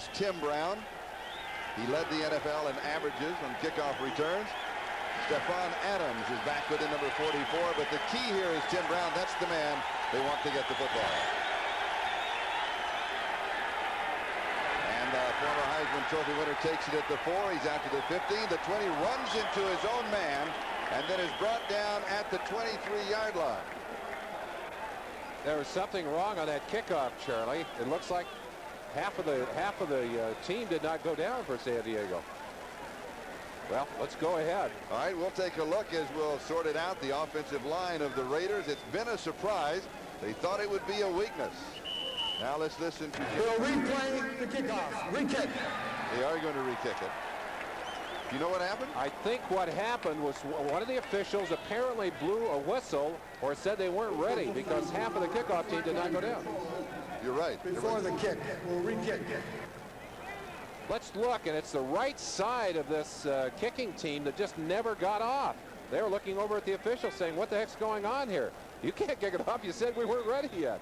is Tim Brown. He led the NFL in averages on kickoff returns. Stephon Adams is back with in number 44, but the key here is Tim Brown. That's the man they want to get the football. And former Heisman Trophy winner takes it at the 4. He's out to the 15. The 20, runs into his own man, and then is brought down at the 23-yard line. There was something wrong on that kickoff, Charlie. It looks like half of the team did not go down for San Diego. Well, let's go ahead. All right, we'll take a look as we'll sort it out. The offensive line of the Raiders. It's been a surprise. They thought it would be a weakness. Now let's listen to. We'll replay the kickoff. Re-kick. They are going to re-kick it. You know what happened? I think what happened was one of the officials apparently blew a whistle or said they weren't ready because half of the kickoff team did not go down. You're right. Before the kick, we'll re-kick. Let's look, and it's the right side of this kicking team that just never got off. They were looking over at the official saying, what the heck's going on here? You can't kick it off. You said we weren't ready yet.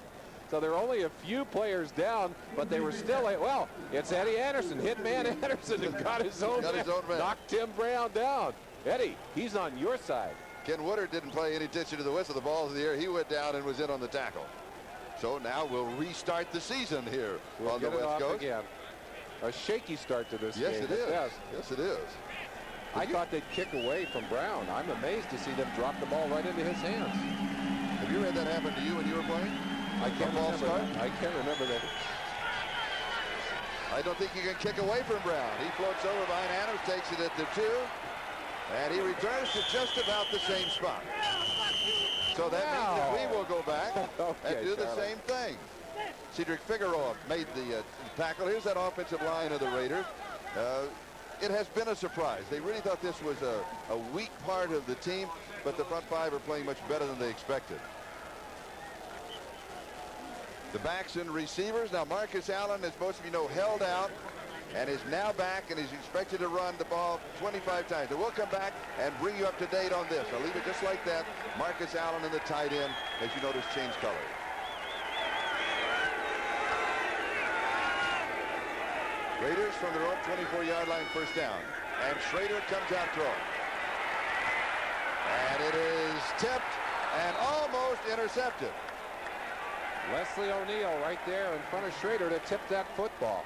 So there are only a few players down, but they were still, well, it's Eddie Anderson, Hitman Anderson, who got his own man, knocked Tim Brown down. Eddie, he's on your side. Ken Woodard didn't pay any attention to the whistle. The ball's in the air. He went down and was in on the tackle. So now we'll restart the season here on the West Coast. Again. A shaky start to this game. Yes, it is. Yes, it is. I thought they'd kick away from Brown. I'm amazed to see them drop the ball right into his hands. Have you had that happen to you when you were playing? I can't remember that. I can't remember that. I don't think you can kick away from Brown. He floats over behind Adams, takes it at the 2, and he returns to just about the same spot. So that means that we will go back and do the same thing. Cedric Figueroa made the tackle. Here's that offensive line of the Raiders. It has been a surprise. They really thought this was a weak part of the team, but the front five are playing much better than they expected. The backs and receivers. Now Marcus Allen, as most of you know, held out and is now back and is expected to run the ball 25 times. And we'll come back and bring you up to date on this. I'll leave it just like that. Marcus Allen in the tight end, as you notice, changed color. Raiders from their own 24-yard line, first down. And Schrader comes out throwing. And it is tipped and almost intercepted. Leslie O'Neal right there in front of Schrader to tip that football.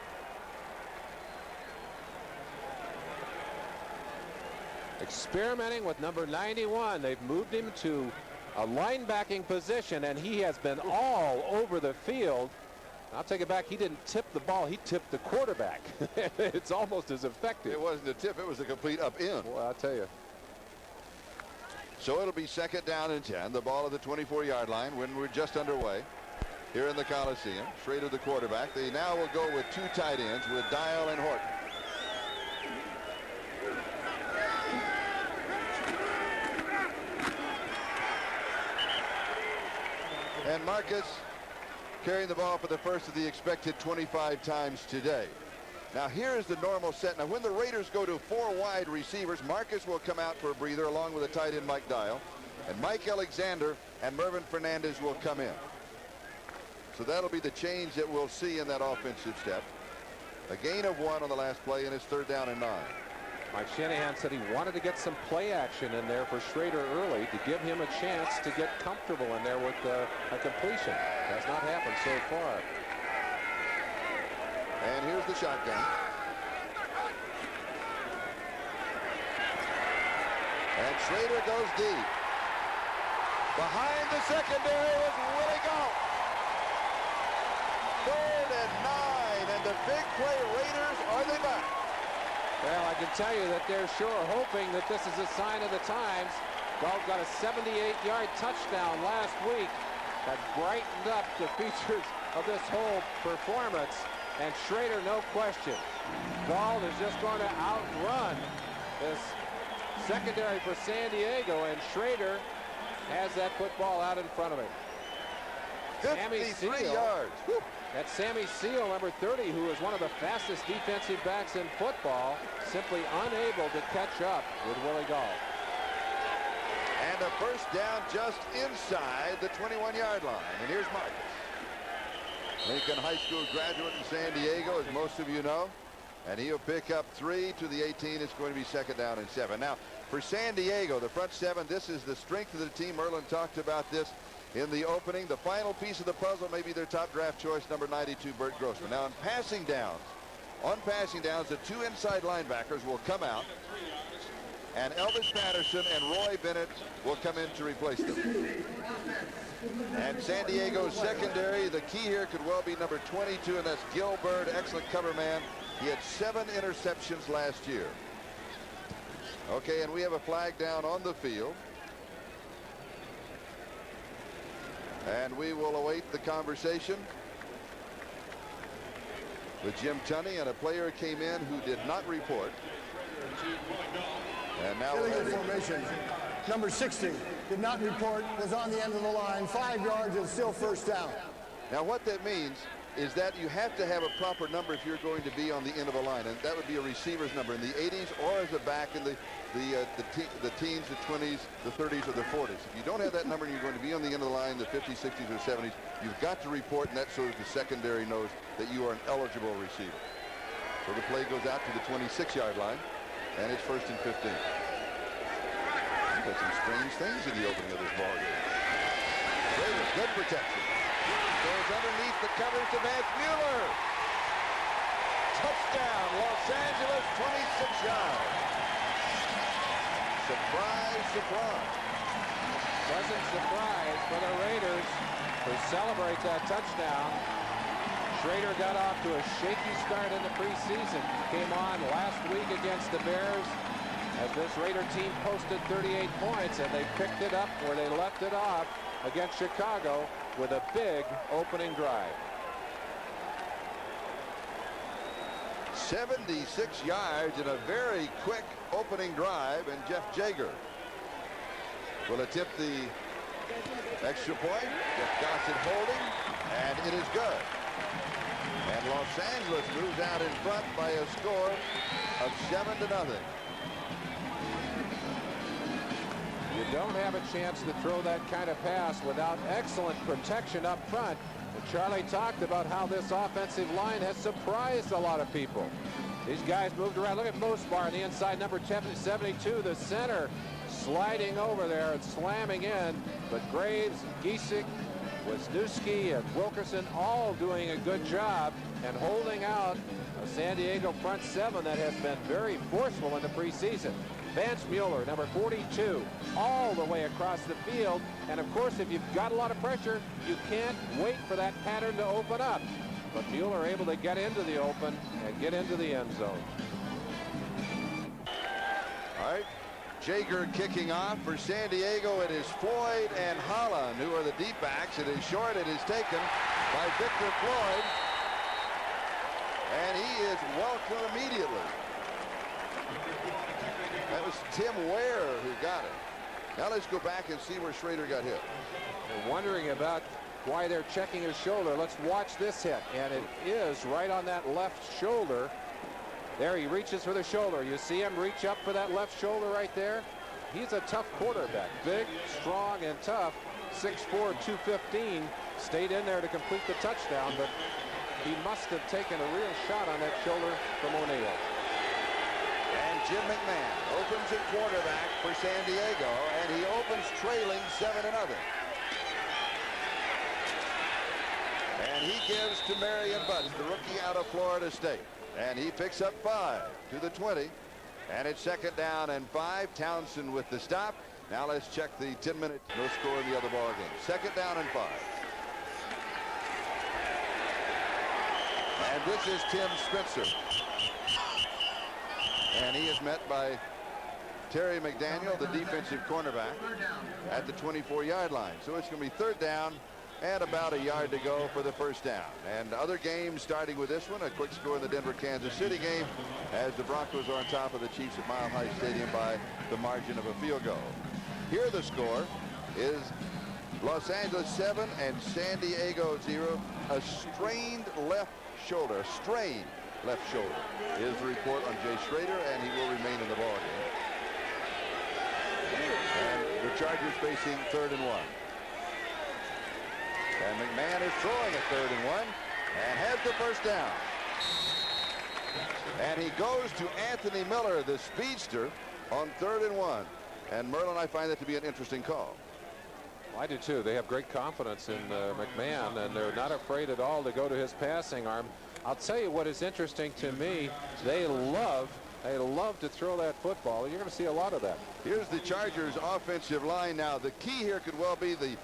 Experimenting with number 91. They've moved him to a linebacking position, and he has been all over the field. I'll take it back. He didn't tip the ball. He tipped the quarterback. It's almost as effective. It wasn't a tip. It was a complete up in. Well, I'll tell you. So it'll be second down and 10. The ball at the 24-yard line when we're just underway here in the Coliseum. Schrader, the quarterback. They now will go with two tight ends with Dial and Horton. And Marcus carrying the ball for the first of the expected 25 times today. Now here is the normal set. Now when the Raiders go to 4 wide receivers, Marcus will come out for a breather along with a tight end Mike Dial, and Mike Alexander and Mervin Fernandez will come in. So that'll be the change that we'll see in that offensive step. A gain of 1 on the last play, and it's third down and 9. Mike Shanahan said he wanted to get some play action in there for Schrader early to give him a chance to get comfortable in there with a completion. Has not happened so far. And here's the shotgun. And Schrader goes deep. Behind the secondary is Willie Gault. Third and 9, and the big play Raiders, are they back? Well, I can tell you that they're sure hoping that this is a sign of the times. Gault got a 78-yard touchdown last week that brightened up the features of this whole performance. And Schrader, no question. Gault is just going to outrun this secondary for San Diego, and Schrader has that football out in front of him. 53 yards. Whew. That's Sammy Seal, number 30, who is one of the fastest defensive backs in football, simply unable to catch up with Willie Gault. And a first down just inside the 21-yard line. And here's Marcus. Lincoln High School graduate in San Diego, as most of you know. And he'll pick up 3 to the 18. It's going to be 2nd down and 7. Now, for San Diego, the front 7, this is the strength of the team. Merlin talked about this in the opening. The final piece of the puzzle may be their top draft choice, number 92, Bert Grossman. Now, on passing downs, the 2 inside linebackers will come out, and Elvis Patterson and Roy Bennett will come in to replace them. And San Diego's secondary, the key here could well be number 22, and that's Gil Bird, excellent cover man. He had 7 interceptions last year. Okay, and we have a flag down on the field. And we will await the conversation with Jim Tunney, and a player came in who did not report. And now Illegal formation. Number 60 did not report, was on the end of the line, 5 yards and still 1st down. Now what that means is that you have to have a proper number if you're going to be on the end of a line, and that would be a receiver's number in the 80s or as a back in the teens, the 20s, the 30s, or the 40s. If you don't have that number and you're going to be on the end of the line, the 50s, 60s, or 70s, you've got to report, and that so that the secondary knows that you are an eligible receiver. So the play goes out to the 26-yard line, and it's 1st and 15. We've got some strange things in the opening of this ball game. Good protection. Goes underneath the covers to Vance Mueller. Touchdown, Los Angeles, 26 yards. Surprise, surprise. Pleasant surprise for the Raiders to celebrate that touchdown. Schrader got off to a shaky start in the preseason. Came on last week against the Bears as this Raider team posted 38 points, and they picked it up where they left it off against Chicago with a big opening drive. 76 yards in a very quick opening drive, and Jeff Jager will attempt the extra point. Jeff Gossett holding, and it is good. And Los Angeles moves out in front by a score of 7-0. You don't have a chance to throw that kind of pass without excellent protection up front. And Charlie talked about how this offensive line has surprised a lot of people. These guys moved around. Look at Mosbar on the inside, number 72, the center, sliding over there and slamming in. But Graves, Giesick, Wisniewski, and Wilkerson all doing a good job and holding out a San Diego front 7 that has been very forceful in the preseason. Vance Mueller, number 42, all the way across the field. And of course, if you've got a lot of pressure, you can't wait for that pattern to open up. But Mueller able to get into the open and get into the end zone. All right, Jager kicking off for San Diego. It is Floyd and Holland who are the deep backs. It is short. It is taken by Victor Floyd. And he is welcomed immediately. That was Tim Ware who got it. Now let's go back and see where Schrader got hit. We're wondering about why they're checking his shoulder. Let's watch this hit. And it is right on that left shoulder. There he reaches for the shoulder. You see him reach up for that left shoulder right there. He's a tough quarterback. Big, strong, and tough. 6'4", 215. Stayed in there to complete the touchdown, but he must have taken a real shot on that shoulder from O'Neal. And Jim McMahon opens at quarterback for San Diego, and he opens trailing 7-0. And he gives to Marion Butts, the rookie out of Florida State. And he picks up 5 to the 20. And it's 2nd down and 5. Townsend with the stop. Now let's check the 10-minute no score in the other ball game. 2nd down and 5. And this is Tim Spencer. And he is met by Terry McDaniel, the defensive cornerback, at the 24-yard line. So it's going to be 3rd down and about a yard to go for the 1st down. And other games starting with this one, a quick score in the Denver-Kansas City game as the Broncos are on top of the Chiefs at Mile High Stadium by the margin of a field goal. Here the score is Los Angeles 7 and San Diego 0. A strained left shoulder, is the report on Jay Schrader, and he will remain in the ball game. And the Chargers facing 3rd and 1. And McMahon is throwing at 3rd and 1. and has the first down. And he goes to Anthony Miller, the speedster, on 3rd and 1. And Merlin, I find that to be an interesting call. I do too. They have great confidence in McMahon, and they're not afraid at all to go to his passing arm. I'll tell you what is interesting to me. They love to throw that football. You're going to see a lot of that. Here's the Chargers offensive line now. The key here could well be the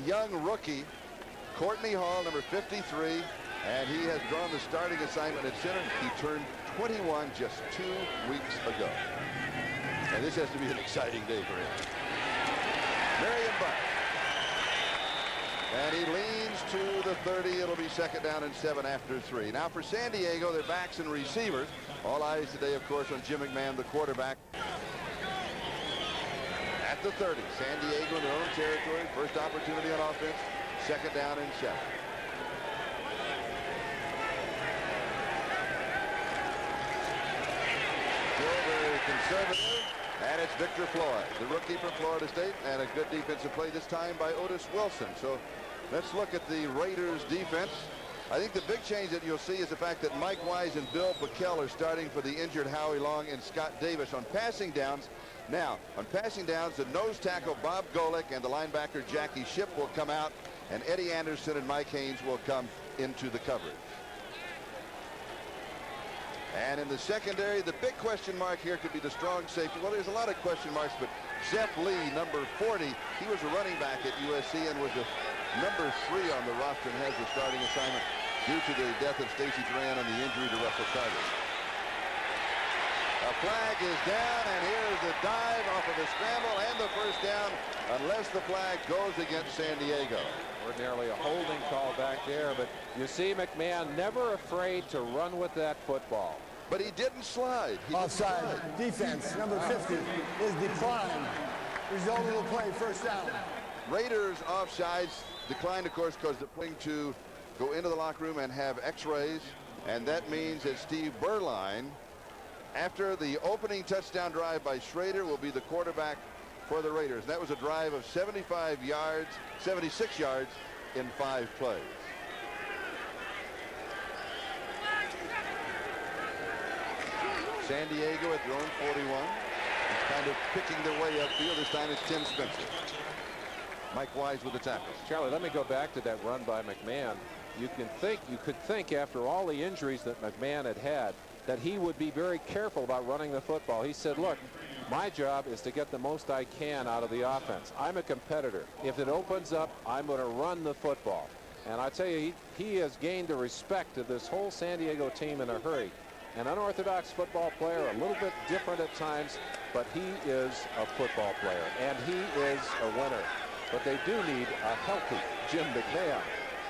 young rookie, Courtney Hall, number 53, and he has drawn the starting assignment at center. He turned 21 just 2 weeks ago. And this has to be an exciting day for him. MERLIN Buck. And he leans to the 30. It'll be 2nd down and 7 after 3. Now for San Diego, their backs and receivers. All eyes today, of course, on Jim McMahon, the quarterback. At the 30, San Diego in their own territory. First opportunity on offense. 2nd down and 7. Still very conservative. And it's Victor Floyd, the rookie from Florida State, and a good defensive play this time by Otis Wilson. So let's look at the Raiders defense. I think the big change that you'll see is the fact that Mike Wise and Bill Backel are starting for the injured Howie Long and Scott Davis on passing downs. Now, on passing downs, the nose tackle Bob Golick and the linebacker Jackie Shipp will come out, and Eddie Anderson and Mike Haynes will come into the coverage. And in the secondary, the big question mark here could be the strong safety. Well, there's a lot of question marks, but Zeph Lee, number 40, he was a running back at USC and was a number 3 on the roster and has the starting assignment due to the death of Stacy Duran and the injury to Russell Carter. A flag is down, and here's the dive off of the scramble and the first down, unless the flag goes against San Diego. Ordinarily a holding call back there, but you see McMahon never afraid to run with that football. But he didn't slide. Offside. Defense, number 50, is declined. Result of the play, first down. Raiders offsides declined, of course, because they're planning to go into the locker room and have x-rays, and that means that Steve Berline, after the opening touchdown drive by Schrader, will be the quarterback for the Raiders. That was a drive of 76 yards in 5 plays. San Diego at their own 41. It's kind of picking their way upfield. This time it's Tim Spencer. Mike Wise with the tackle. Charlie, let me go back to that run by McMahon. You could think after all the injuries that McMahon had that he would be very careful about running the football. He said, look, my job is to get the most I can out of the offense. I'm a competitor. If it opens up, I'm going to run the football. And I tell you, he has gained the respect of this whole San Diego team in a hurry. An unorthodox football player, a little bit different at times, but he is a football player, and he is a winner. But they do need a healthy Jim McMahon.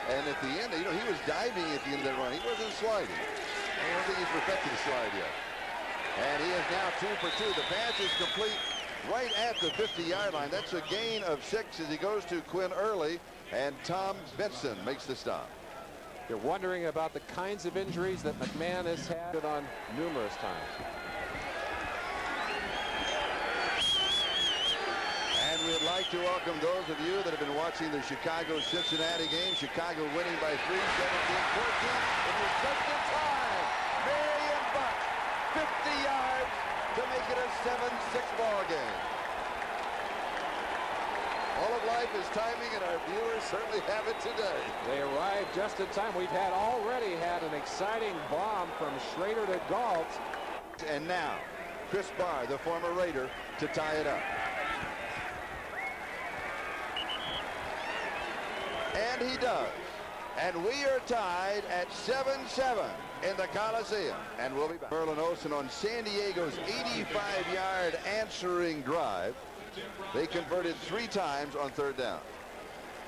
And at the end, you know, he was diving at the end of that run. He wasn't sliding. I don't think he's perfected the slide yet. And he is now 2 for 2. The pass is complete right at the 50-yard line. That's a gain of 6 as he goes to Quinn Early, and Tom Benson makes the stop. You're wondering about the kinds of injuries that McMahon has had on numerous times. And we'd like to welcome those of you that have been watching the Chicago-Cincinnati game. Chicago winning by 3, 17-14. It was just in time. MERLIN Buck, 50 yards to make it a 7-6 ball game. All of life is timing, and our viewers certainly have it today. They arrived just in time. We've already had an exciting bomb from Schrader to Galt. And now, Chris Barr, the former Raider, to tie it up. And he does. And we are tied at 7-7 in the Coliseum. And we'll be back. MERLIN OLSON on San Diego's 85-yard answering drive. They converted 3 times on 3rd down.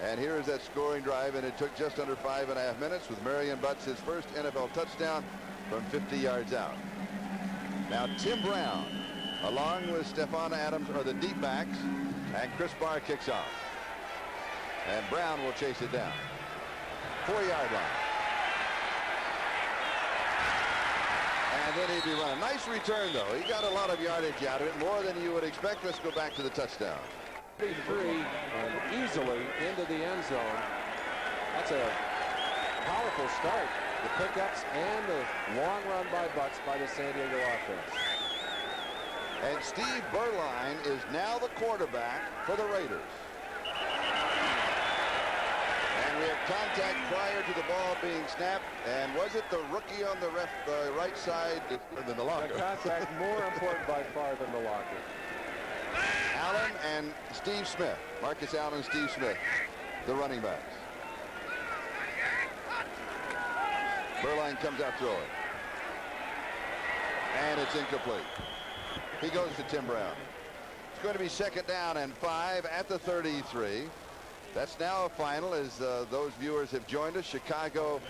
And here is that scoring drive, and it took just under 5.5 minutes with Marion Butts his first NFL touchdown from 50 yards out. Now Tim Brown, along with Stephon Adams, are the deep backs, and Chris Barr kicks off. And Brown will chase it down. 4-yard line. And then he'd be running. Nice return, though. He got a lot of yardage out of it, more than you would expect. Let's go back to the touchdown. 33 and easily into the end zone. That's a powerful start. The pickups and the long run by Bucks by the San Diego offense. And Steve Berline is now the quarterback for the Raiders. And we have contact prior to the ball being snapped. And was it the rookie on the right side than the locker? The contact more important by far than the locker. Allen and Steve Smith. Marcus Allen and Steve Smith, the running backs. Berline comes out throwing. And it's incomplete. He goes to Tim Brown. It's going to be 2nd down and 5 at the 33. That's now a final as those viewers have joined us. Chicago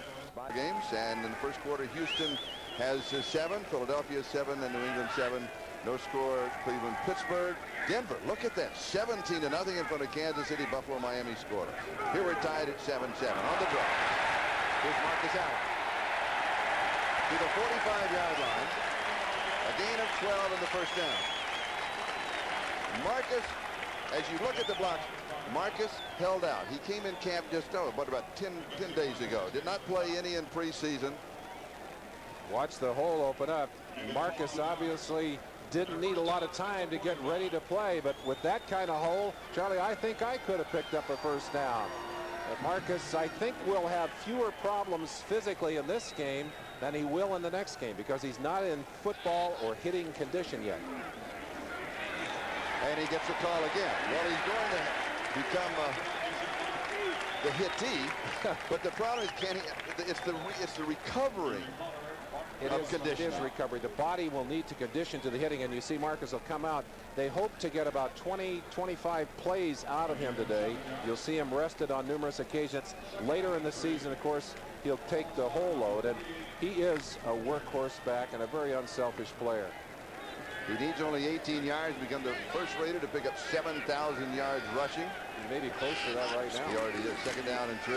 games, and in the first quarter, Houston has 7, Philadelphia 7, and New England 7. No score, Cleveland, Pittsburgh, Denver. Look at that, 17-0 in front of Kansas City. Buffalo, Miami score. Here we're tied at 7-7 on the draw. Here's Marcus Allen to the 45-yard line. A gain of 12 in the first down. Marcus, as you look at the blocks, Marcus held out. He came in camp just about 10 days ago. Did not play any in preseason. Watch the hole open up. Marcus obviously didn't need a lot of time to get ready to play, but with that kind of hole, Charlie, I think I could have picked up a first down. But Marcus, I think, will have fewer problems physically in this game than he will in the next game because he's not in football or hitting condition yet. And he gets a call again. Well, he's going to become the hittee, but the problem is, it's the recovering of condition. It is recovery. The body will need to condition to the hitting, and you see Marcus will come out. They hope to get about 20-25 plays out of him today. You'll see him rested on numerous occasions. Later in the season, of course, he'll take the whole load, and he is a workhorse back and a very unselfish player. He needs only 18 yards to become the first Raider to pick up 7,000 yards rushing. He may be close to that right now. He already is. 2nd down and 3.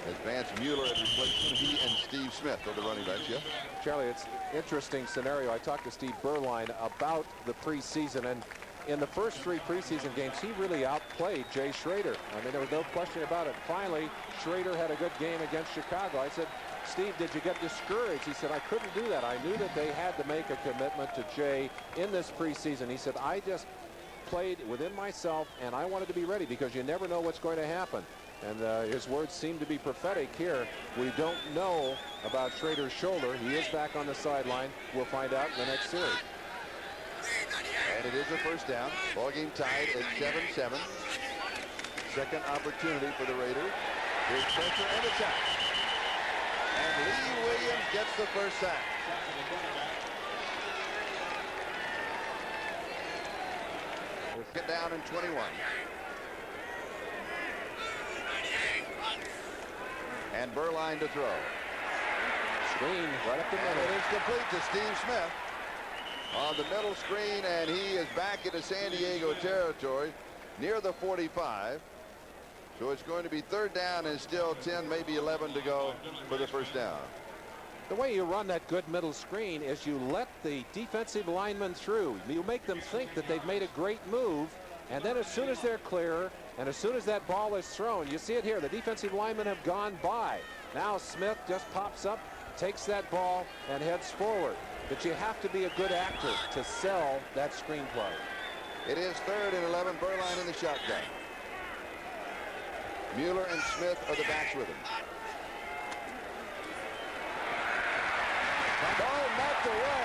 As Vance Mueller at replacement, he and Steve Smith are the running backs. Yeah, Charlie, it's an interesting scenario. I talked to Steve Berline about the preseason, and in the first 3 preseason games, he really outplayed Jay Schrader. I mean, there was no question about it. Finally, Schrader had a good game against Chicago. I said, Steve, did you get discouraged? He said, I couldn't do that. I knew that they had to make a commitment to Jay in this preseason. He said, I just played within myself, and I wanted to be ready because you never know what's going to happen. And his words seem to be prophetic here. We don't know about Schrader's shoulder. He is back on the sideline. We'll find out in the next series. And it is a first down. Ball game tied at 7-7. Second opportunity for the Raiders. Here's pressure and attack. And Lee Williams gets the first sack. Get down in 21. And Berline to throw. Screen right up the middle. And it is complete to Steve Smith on the middle screen, and he is back into San Diego territory near the 45. So it's going to be 3rd down and still 10, maybe 11 to go for the first down. The way you run that good middle screen is you let the defensive linemen through. You make them think that they've made a great move, and then as soon as they're clear and as soon as that ball is thrown, you see it here, the defensive linemen have gone by. Now Smith just pops up, takes that ball, and heads forward. But you have to be a good actor to sell that screenplay. It is 3rd and 11, Berline in the shotgun. Mueller and Smith are the backs with him. Ball knocked away.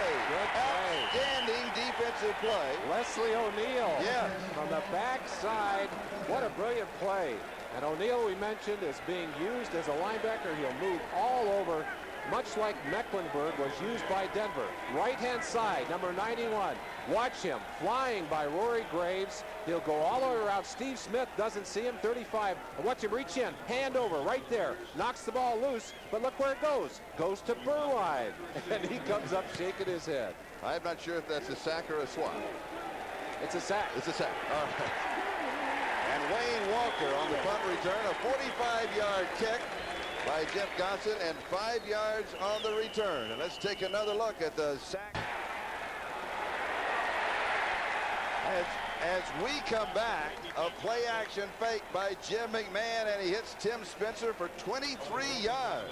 Outstanding defensive play. Leslie O'Neal. Yeah. From the backside. What a brilliant play. And O'Neal, we mentioned, is being used as a linebacker. He'll move all over, much like Mecklenburg was used by Denver. Right-hand side, number 91. Watch him flying by Rory Graves. He'll go all the way around. Steve Smith doesn't see him. 35. Watch him reach in. Hand over right there. Knocks the ball loose. But look where it goes. Goes to Berline. And he comes up shaking his head. I'm not sure if that's a sack or a swat. It's a sack. It's a sack. All right. And Wayne Walker on the punt return. A 45-yard kick by Jeff Gossett and 5 yards on the return. And let's take another look at the sack. As As we come back, a play action fake by Jim McMahon, and he hits Tim Spencer for 23 yards.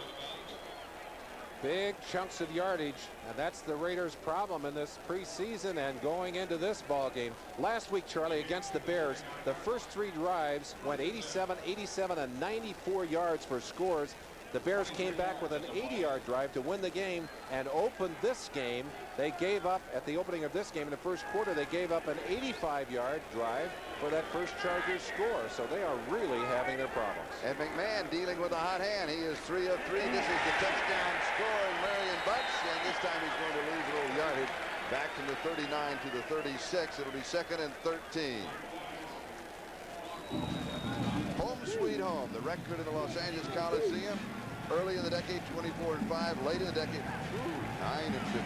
Big chunks of yardage, and that's the Raiders' problem in this preseason and going into this ball game. Last week, Charlie, against the Bears, the first 3 drives went 87, 87, and 94 yards for scores. The Bears came back with an 80-yard drive to win the game and opened this game. They gave up at the opening of this game in the first quarter. They gave up an 85-yard drive for that first Chargers score. So they are really having their problems. And McMahon dealing with a hot hand. He is 3 of 3. This is the touchdown scoring MERLIN Butts, and this time he's going to lose a little yardage back from the 39 to the 36. It'll be 2nd and 13. Home sweet home. The record in the Los Angeles Coliseum. Early in the decade, 24-5. Late in the decade, 9 and 15.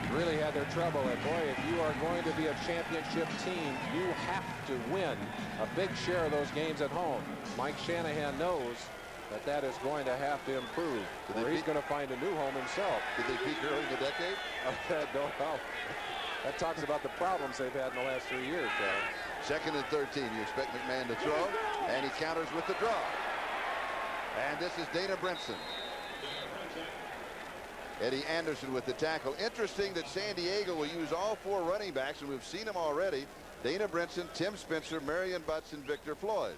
They really had their trouble. And boy, if you are going to be a championship team, you have to win a big share of those games at home. Mike Shanahan knows that that is going to have to improve, or he's going to find a new home himself. Did they peak early in the decade? Don't know. That talks about the problems they've had in the last 3 years, Charlie. 2nd and 13. You expect McMahon to throw, and he counters with the draw. And this is Dana Brinson. Eddie Anderson with the tackle. Interesting that San Diego will use all 4 running backs, and we've seen them already. Dana Brinson, Tim Spencer, MERLIN Butts, and Victor Floyd.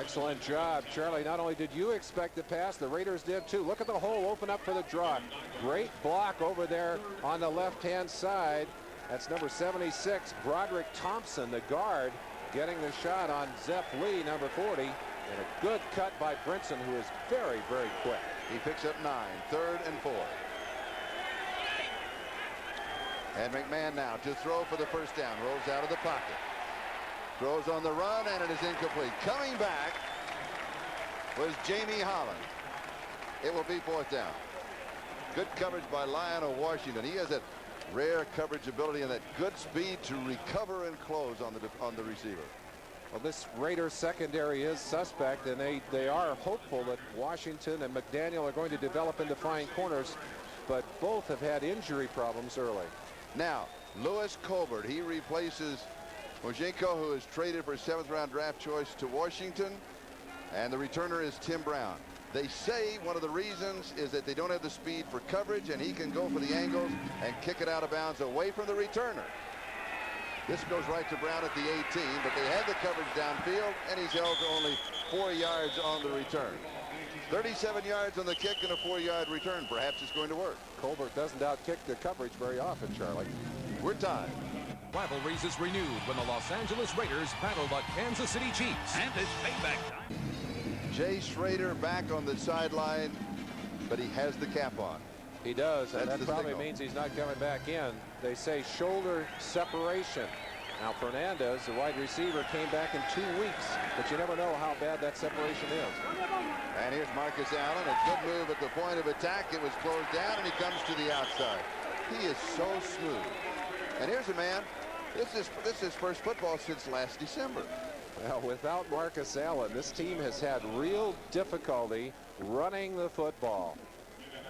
Excellent job, Charlie. Not only did you expect the pass, the Raiders did too. Look at the hole open up for the draw. Great block over there on the left-hand side. That's number 76, Broderick Thompson, the guard, getting the shot on Zepp Lee, number 40. And a good cut by Brinson, who is very, very quick. He picks up 9, 3rd and 4. And McMahon now to throw for the first down. Rolls out of the pocket. Throws on the run, and it is incomplete. Coming back was Jamie Holland. It will be 4th down. Good coverage by Lionel Washington. He has that rare coverage ability and that good speed to recover and close on the receiver. Well, this Raiders secondary is suspect, and they are hopeful that Washington and McDaniel are going to develop into fine corners, but both have had injury problems early. Now, Lewis Colbert, he replaces Mojenko, who is traded for a 7th-round draft choice to Washington, and the returner is Tim Brown. They say one of the reasons is that they don't have the speed for coverage, and he can go for the angles and kick it out of bounds away from the returner. This goes right to Brown at the 18, but they had the coverage downfield, and he's held to only 4 yards on the return. 37 yards on the kick and a 4-yard return. Perhaps it's going to work. Colbert doesn't outkick the coverage very often, Charlie. We're tied. Rivalries is renewed when the Los Angeles Raiders battle the Kansas City Chiefs. And it's payback time. Jay Schrader back on the sideline, but he has the cap on. He does, and That's that the probably signal. means he's not coming back in. They say shoulder separation. Now Fernandez, the wide receiver, came back in 2 weeks, but you never know how bad that separation is. And here's Marcus Allen, a good move at the point of attack. It was closed down, and he comes to the outside. He is so smooth. And here's a man, this is his first football since last December. Well, without Marcus Allen, this team has had real difficulty running the football.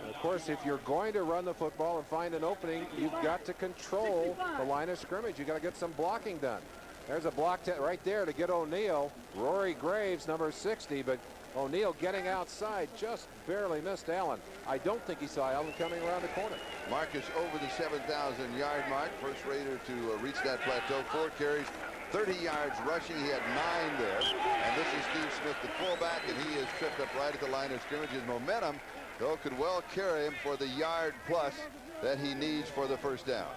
And of course, if you're going to run the football and find an opening, you've got to control the line of scrimmage. You've got to get some blocking done. There's a block right there to get O'Neal. Rory Graves, number 60, but O'Neal getting outside just barely missed Allen. I don't think he saw Allen coming around the corner. Marcus over the 7,000-yard mark. First Raider to reach that plateau. 4 carries, 30 yards rushing. He had 9 there. And this is Steve Smith, the fullback, and he is tripped up right at the line of scrimmage. His momentum, though, could well carry him for the yard plus that he needs for the first down.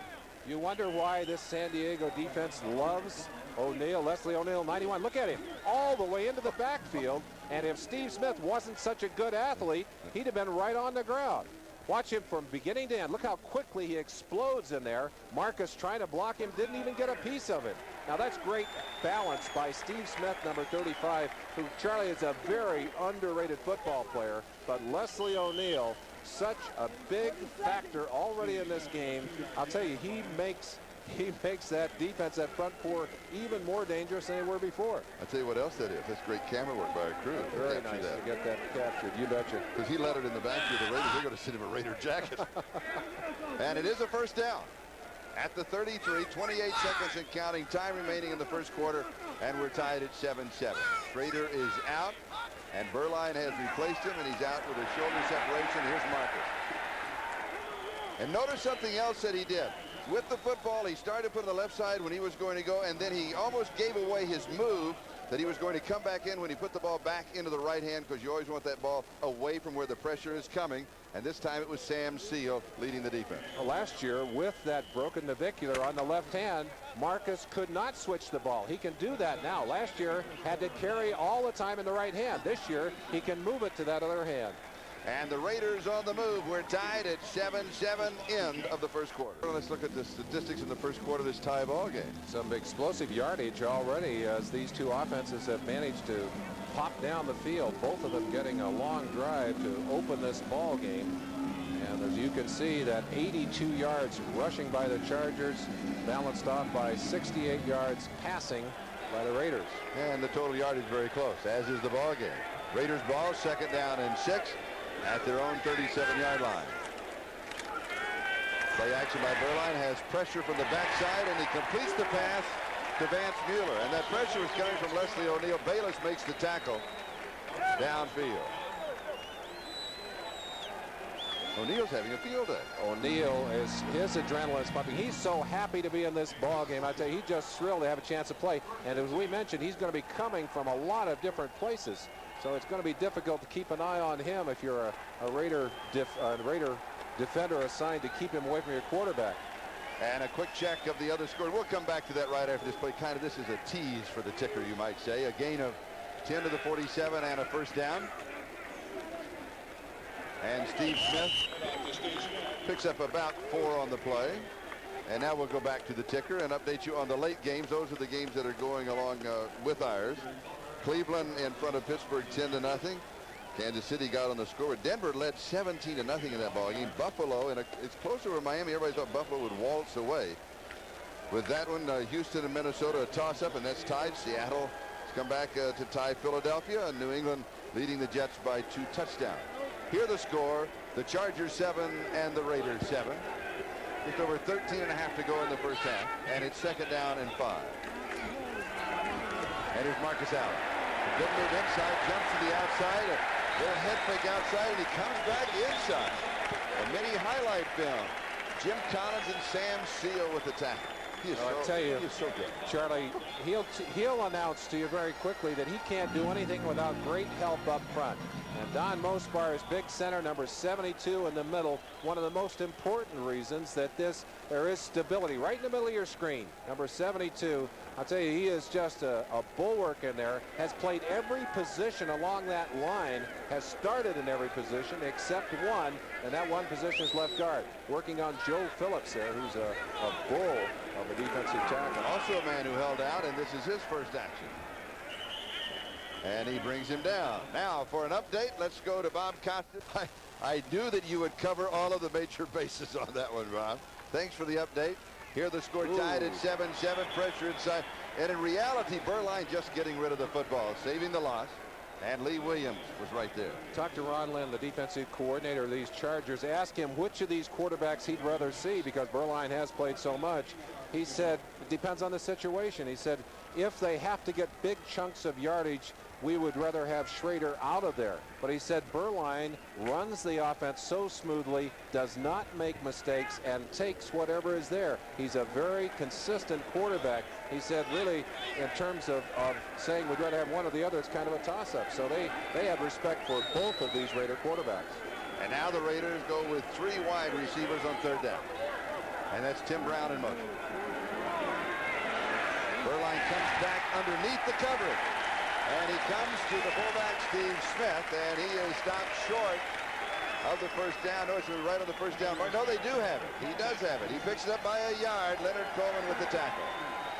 You wonder why this San Diego defense loves O'Neal. Leslie O'Neal, 91. Look at him all the way into the backfield. And if Steve Smith wasn't such a good athlete, he'd have been right on the ground. Watch him from beginning to end. Look how quickly he explodes in there. Marcus trying to block him, didn't even get a piece of it. Now that's great balance by Steve Smith, number 35, who, Charlie, is a very underrated football player. But Leslie O'Neal, such a big factor already in this game. I'll tell you, he makes that defense, that front four, even more dangerous than they were before. I'll tell you what else that is. That's great camera work by a crew. Very nice to get that captured. You betcha. Because he let it in the back of the Raiders. They're going to send him a Raider jacket. And it is a first down. at the 33, 28 seconds and counting, time remaining in the first quarter, and we're tied at 7-7. Schrader is out, and Berline has replaced him, and he's out with a shoulder separation. Here's Marcus. And notice something else that he did. With the football, he started to put it on the left side when he was going to go, and then he almost gave away his move that he was going to come back in when he put the ball back into the right hand, because you always want that ball away from where the pressure is coming. And this time it was Sam Seal leading the defense. Well, last year, with that broken navicular on the left hand, Marcus could not switch the ball. He can do that now. Last year, had to carry all the time in the right hand. This year, he can move it to that other hand. And the Raiders on the move. We're tied at 7-7, end of the first quarter. Let's look at the statistics in the first quarter of this tie ball game. Some explosive yardage already as these two offenses have managed to pop down the field, both of them getting a long drive to open this ball game. And as you can see, that 82 yards rushing by the Chargers, balanced off by 68 yards passing by the Raiders. And the total yardage very close, as is the ball game. Raiders ball, 2nd down and 6 at their own 37-yard line. Play action by Berline, has pressure from the backside, and he completes the pass to Vance Mueller, and that pressure is coming from Leslie O'Neal. Bayless makes the tackle downfield. O'Neal's having a field day. O'Neal is his adrenaline is pumping. He's so happy to be in this ball game. I tell you, he's just thrilled to have a chance to play. And as we mentioned, he's going to be coming from a lot of different places, so it's going to be difficult to keep an eye on him if you're a Raider defender assigned to keep him away from your quarterback. And a quick check of the other score. We'll come back to that right after this play. Kind of, this is a tease for the ticker, you might say. A gain of 10 to the 47 and a first down. And Steve Smith picks up about 4 on the play. And now we'll go back to the ticker and update you on the late games. Those are the games that are going along with ours. Cleveland in front of Pittsburgh 10-0. Kansas City got on the score. Denver led 17-0 in that ball game. Buffalo, and it's closer to Miami. Everybody thought Buffalo would waltz away. With that one, Houston and Minnesota a toss-up, and that's tied. Seattle has come back to tie Philadelphia, and New England leading the Jets by 2 touchdowns. Here the score: the Chargers 7 and the Raiders 7. Just over 13 and a half to go in the first half, and it's 2nd down and 5. And here's Marcus Allen. Good move inside, jumps to the outside, a little head fake outside, and he comes back inside. A mini highlight film. Jim Collins and Sam Seal with the tackle. He is he is so good. Charlie, he'll announce to you very quickly that he can't do anything without great help up front. And Don Mospar is big center, number 72 in the middle. One of the most important reasons that there is stability right in the middle of your screen. Number 72, I'll tell you, he is just a bulwark in there. Has played every position along that line, has started in every position except one, and that one position is left guard. Working on Joe Phillips there, who's a bull of a defensive tackle. Also a man who held out, and this is his first action. And he brings him down. Now for an update, let's go to Bob Costas. I knew that you would cover all of the major bases on that one, Bob. Thanks for the update. Here the score tied at 7-7, pressure inside. And in reality, Berline just getting rid of the football, saving the loss. And Lee Williams was right there. Talk to Ron Lynn, the defensive coordinator of these Chargers. Ask him which of these quarterbacks he'd rather see, because Berline has played so much. He said it depends on the situation. He said if they have to get big chunks of yardage, we would rather have Schrader out of there. But he said Berline runs the offense so smoothly, does not make mistakes, and takes whatever is there. He's a very consistent quarterback. He said really, in terms of saying we'd rather have one or the other, it's kind of a toss-up. So they have respect for both of these Raider quarterbacks. And now the Raiders go with 3 wide receivers on 3rd down. And that's Tim Brown in motion. Berline comes back underneath the coverage. And he comes to the fullback, Steve Smith, and he is stopped short of the first down. No, it's right on the first down mark. No, they do have it. He does have it. He picks it up by a yard. Leonard Coleman with the tackle.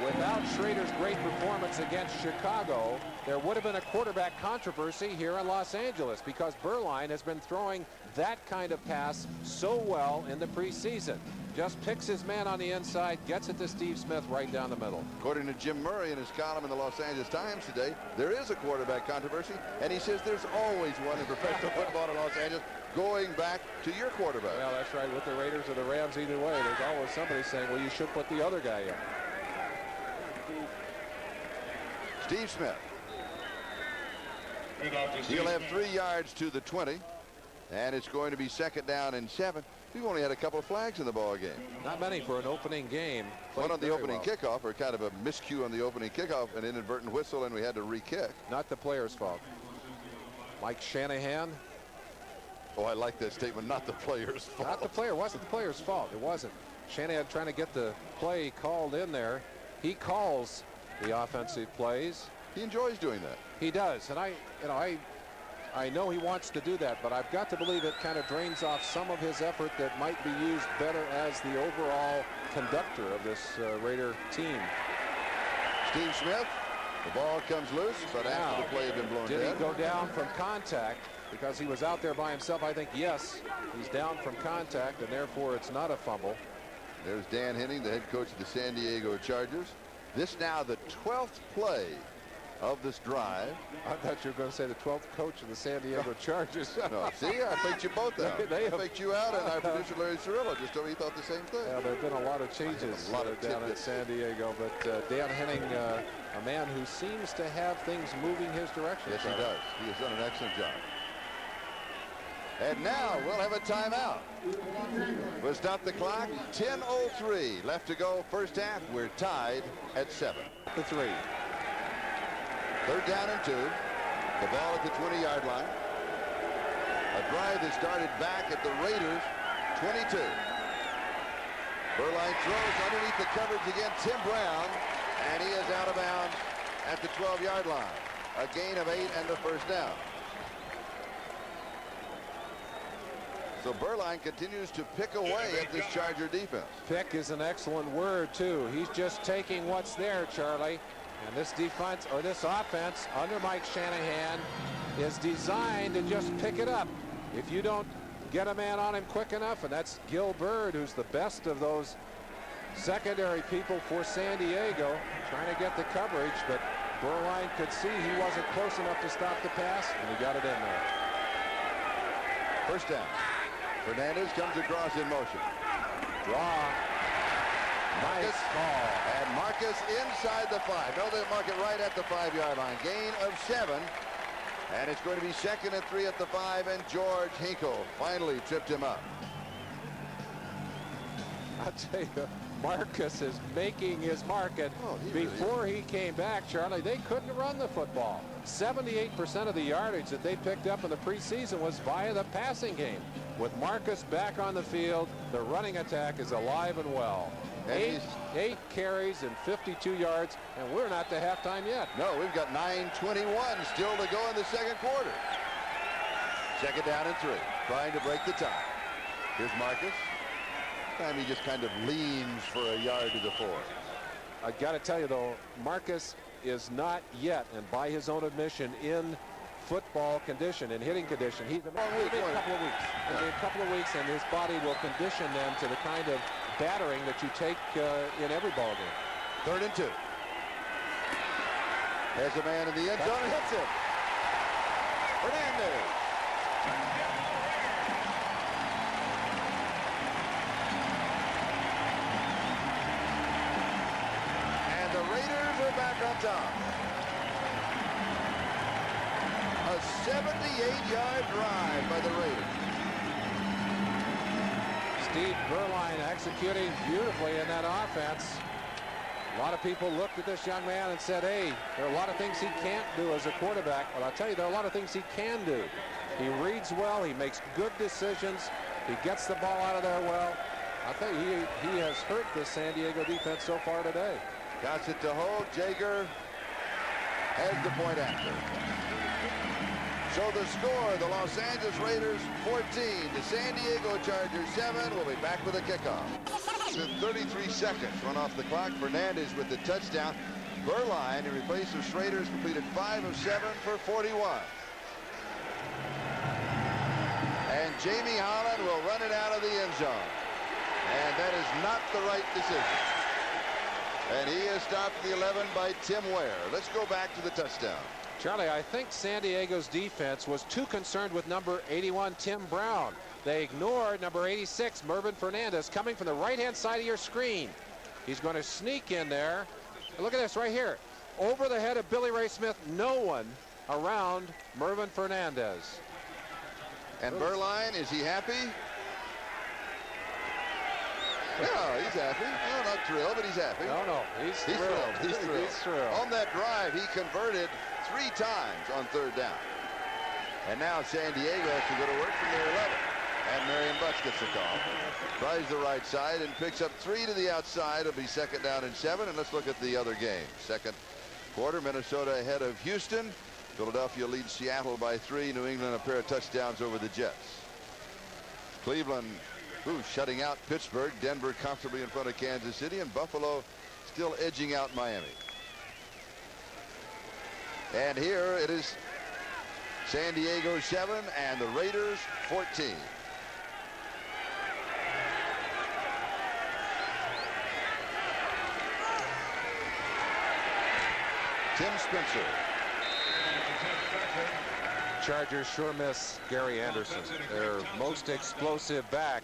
Without Schrader's great performance against Chicago, there would have been a quarterback controversy here in Los Angeles, because Berline has been throwing that kind of pass so well in the preseason. Just picks his man on the inside, gets it to Steve Smith right down the middle. According to Jim Murray in his column in the Los Angeles Times today, there is a quarterback controversy, and he says there's always one in professional football in Los Angeles. going back to your quarterback. Well, that's right. With the Raiders or the Rams, either way, there's always somebody saying, well, you should put the other guy in. Steve Smith. He'll have 3 yards to the 20, and it's going to be 2nd down and 7. We've only had a couple of flags in the ball game. Not many for an opening game. One on the opening kickoff, or kind of a miscue on the opening kickoff, an inadvertent whistle, and we had to re-kick. Not the player's fault. Mike Shanahan. Oh, I like that statement. Not the player's fault. Not the player. It wasn't the player's fault. It wasn't. Shanahan trying to get the play called in there. He calls the offensive plays. He enjoys doing that. He does, and I know he wants to do that, but I've got to believe it kind of drains off some of his effort that might be used better as the overall conductor of this Raider team. Steve Smith, the ball comes loose, but after the play had been blown dead. Did he go down from contact because he was out there by himself? I think yes, he's down from contact, and therefore it's not a fumble. There's Dan Henning, the head coach of the San Diego Chargers. This now the 12th play of this drive. I thought you were going to say the 12th coach of the San Diego Chargers. No, see, I faked you both out. I faked you out, and our producer Larry Cirillo just told me he thought the same thing. Yeah, there have been a lot of changes down in San Diego, but Dan Henning, a man who seems to have things moving his direction. Yes, he does. He has done an excellent job. And now we'll have a timeout. We'll stop the clock. 10:03 left to go. First half. We're tied at 7. The 3. 3rd down and 2. The ball at the 20-yard line. A drive that started back at the Raiders 22. Berline throws underneath the coverage again. Tim Brown, and he is out of bounds at the 12-yard line. A gain of 8 and the first down. So Berline continues to pick away at this Charger defense. Pick is an excellent word, too. He's just taking what's there, Charlie. And this defense, or this offense, under Mike Shanahan, is designed to just pick it up. If you don't get a man on him quick enough, and that's Gil Bird, who's the best of those secondary people for San Diego, trying to get the coverage, but Berline could see he wasn't close enough to stop the pass, and he got it in there. First down. Fernandez comes across in motion. Draw. Nice call. And Marcus inside the 5. No, they mark it right at the 5-yard line. Gain of 7. And it's going to be 2nd and 3 at the 5. And George Hinkle finally tripped him up. I'll tell you, Marcus is making his market. Before he came back, Charlie, they couldn't run the football. 78% of the yardage that they picked up in the preseason was via the passing game. With Marcus back on the field, the running attack is alive and well. Eight carries and 52 yards, and we're not to halftime yet. No, we've got 9:21 still to go in the second quarter. 2nd down and 3, trying to break the tie. Here's Marcus. This time he just kind of leans for a yard to the 4. I got to tell you, though, Marcus is not yet, and by his own admission, in football condition, in hitting condition. He's a couple of weeks. It'll be a couple of weeks, and his body will condition them to the kind of battering that you take in every ball game. 3rd and 2. There's a man in the end zone and hits it. Fernandez. And the Raiders are back on top. A 78-yard drive by the Raiders. Steve Berline executing beautifully in that offense. A lot of people looked at this young man and said, hey, there are a lot of things he can't do as a quarterback. But I'll tell you, there are a lot of things he can do. He reads well. He makes good decisions. He gets the ball out of there well. I'll tell you, he has hurt the San Diego defense so far today. Got it to hold. Jaeger has the point after. So the score, the Los Angeles Raiders 14, the San Diego Chargers 7. We'll be back with a kickoff. 33 seconds run off the clock. Fernandez with the touchdown. Berline, in replace of Schrader's, completed 5 of 7 for 41. And Jamie Holland will run it out of the end zone. And that is not the right decision. And he is stopped at the 11 by Tim Ware. Let's go back to the touchdown. Charlie, I think San Diego's defense was too concerned with number 81, Tim Brown. They ignored number 86, Mervin Fernandez, coming from the right-hand side of your screen. He's going to sneak in there. And look at this right here. Over the head of Billy Ray Smith, no one around Mervin Fernandez. And Berline, is he happy? No, he's happy. No, not thrilled, but he's happy. No, he's thrilled. He's thrilled. He's thrilled. On that drive, he converted 3 times on 3rd down. And now San Diego has to go to work from their 11. And Marion Butts gets the call. Tries the right side and picks up 3 to the outside. It'll be 2nd down and 7. And let's look at the other game. Second quarter, Minnesota ahead of Houston. Philadelphia leads Seattle by 3. New England a pair of touchdowns over the Jets. Cleveland shutting out Pittsburgh. Denver comfortably in front of Kansas City. And Buffalo still edging out Miami. And here it is San Diego 7 and the Raiders 14. Tim Spencer. Chargers sure miss Gary Anderson, their most explosive back.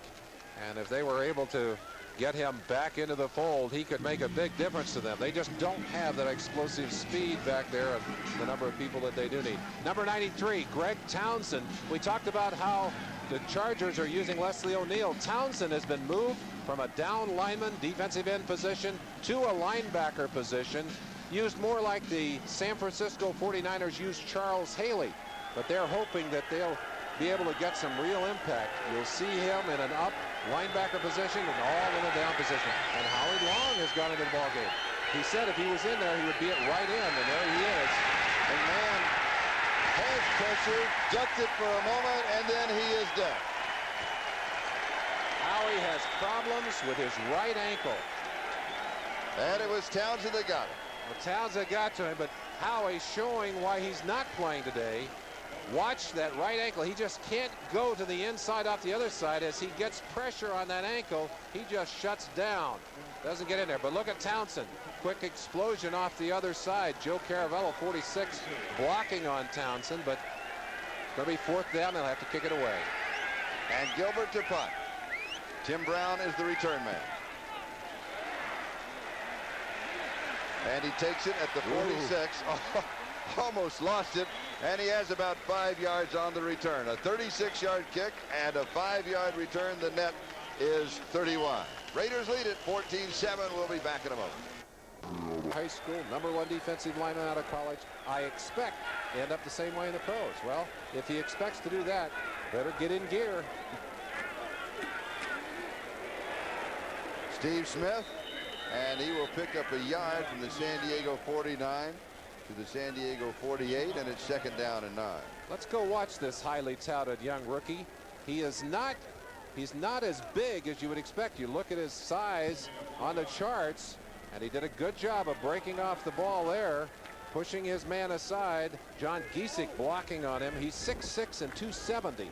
And if they were able to get him back into the fold, he could make a big difference to them. They just don't have that explosive speed back there and the number of people that they do need. Number 93, Greg Townsend. We talked about how the Chargers are using Leslie O'Neal. Townsend has been moved from a down lineman, defensive end position, to a linebacker position, used more like the San Francisco 49ers used Charles Haley. But they're hoping that they'll be able to get some real impact. You'll see him in an up linebacker position and all in a down position. And Howie Long has gone into the ballgame. He said if he was in there, he would be it right in, and there he is. And man has pressure, ducked it for a moment, and then he is dead. Howie has problems with his right ankle. And it was Townsend that got it. Well, Townsend got to him, but Howie showing why he's not playing today. Watch that right ankle. He just can't go to the inside off the other side. As he gets pressure on that ankle, he just shuts down. Doesn't get in there. But look at Townsend. Quick explosion off the other side. Joe Caravello, 46, blocking on Townsend, but going to be 4th down. They'll have to kick it away. And Gilbert to punt. Tim Brown is the return man. And he takes it at the 46. Oh, almost lost it. And he has about 5 yards on the return. A 36-yard kick and a 5-yard return. The net is 31. Raiders lead it 14-7. We'll be back in a moment. High school, #1 defensive lineman out of college. I expect to end up the same way in the pros. Well, if he expects to do that, better get in gear. Steve Smith, and he will pick up a yard from the San Diego 49 to the San Diego 48, and it's 2nd down and 9. Let's go watch this highly touted young rookie. He's not as big as you would expect. You look at his size on the charts, and he did a good job of breaking off the ball there, pushing his man aside. John Giesick blocking on him. He's 6'6" and 270,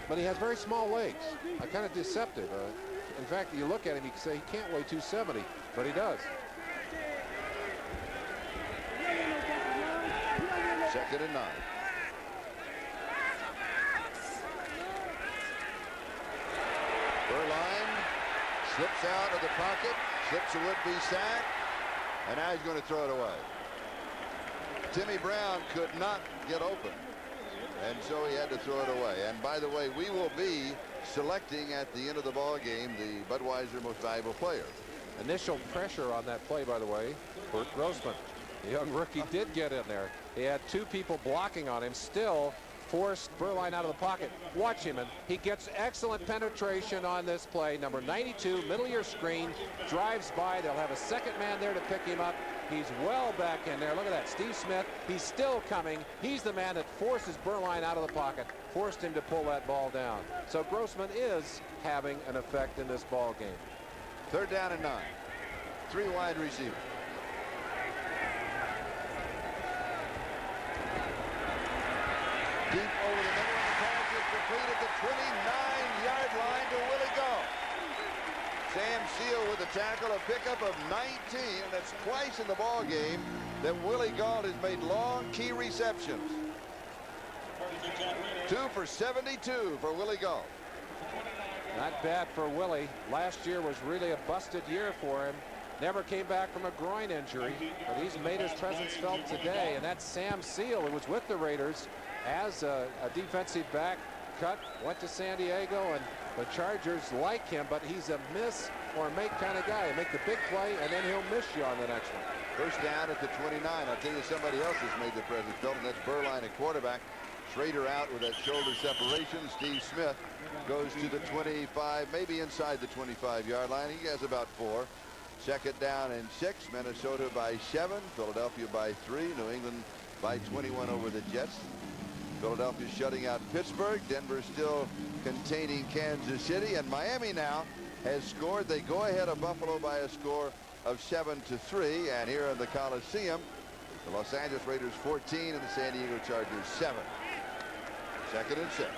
but he has very small legs. Kind of deceptive. In fact, you look at him, you can say he can't weigh 270, but he does. 2nd and 9. Berline slips out of the pocket, slips a would-be sack, and now he's going to throw it away. Timmy Brown could not get open, and so he had to throw it away. And by the way, we will be selecting at the end of the ball game the Budweiser Most Valuable Player. Initial pressure on that play, by the way, Bert Grossman. The young rookie did get in there. He had 2 people blocking on him, still forced Berline out of the pocket. Watch him, and he gets excellent penetration on this play. Number 92, middle of your screen, drives by. They'll have a 2nd man there to pick him up. He's well back in there. Look at that, Steve Smith. He's still coming. He's the man that forces Berline out of the pocket, forced him to pull that ball down. So Grossman is having an effect in this ball game. 3rd down and 9. 3 wide receivers. Deep over the middle, and the pass is complete at the 29-yard line to Willie Gault. Sam Seal with the tackle, a pickup of 19, and that's twice in the ball game that Willie Gault has made long key receptions. 2 for 72 for Willie Gault. Not bad for Willie. Last year was really a busted year for him. Never came back from a groin injury, but he's made his presence felt today. And that's Sam Seal, who was with the Raiders as a defensive back, cut, went to San Diego, and the Chargers like him, but he's a miss or make kind of guy. He'll make the big play, and then he'll miss you on the next one. First down at the 29. I'll tell you, somebody else has made the presence felt, and that's Berline at quarterback. Schrader out with that shoulder separation. Steve Smith goes to the 25, maybe inside the 25-yard line. He has about 4. Second down and 6. Minnesota by 7. Philadelphia by 3. New England by 21 over the Jets. Philadelphia shutting out Pittsburgh. Denver still containing Kansas City. And Miami now has scored. They go ahead of Buffalo by a score of 7-3. And here in the Coliseum, the Los Angeles Raiders 14 and the San Diego Chargers 7. Second and 6.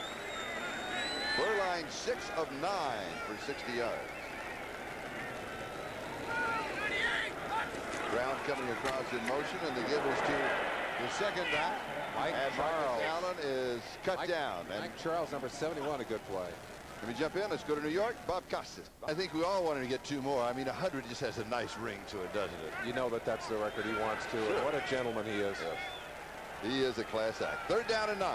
Berline 6 of 9 for 60 yards. Brown coming across in motion, and the give is to the second back. And Marcus Allen is cut down. And Mike Charles, number 71, a good play. let me jump in. Let's go to New York. Bob Costas. I think we all wanted to get 2 more. I mean, 100 just has a nice ring to it, doesn't it? You know that's the record he wants to. Sure. What a gentleman he is. Yes. He is a class act. Third down and 9.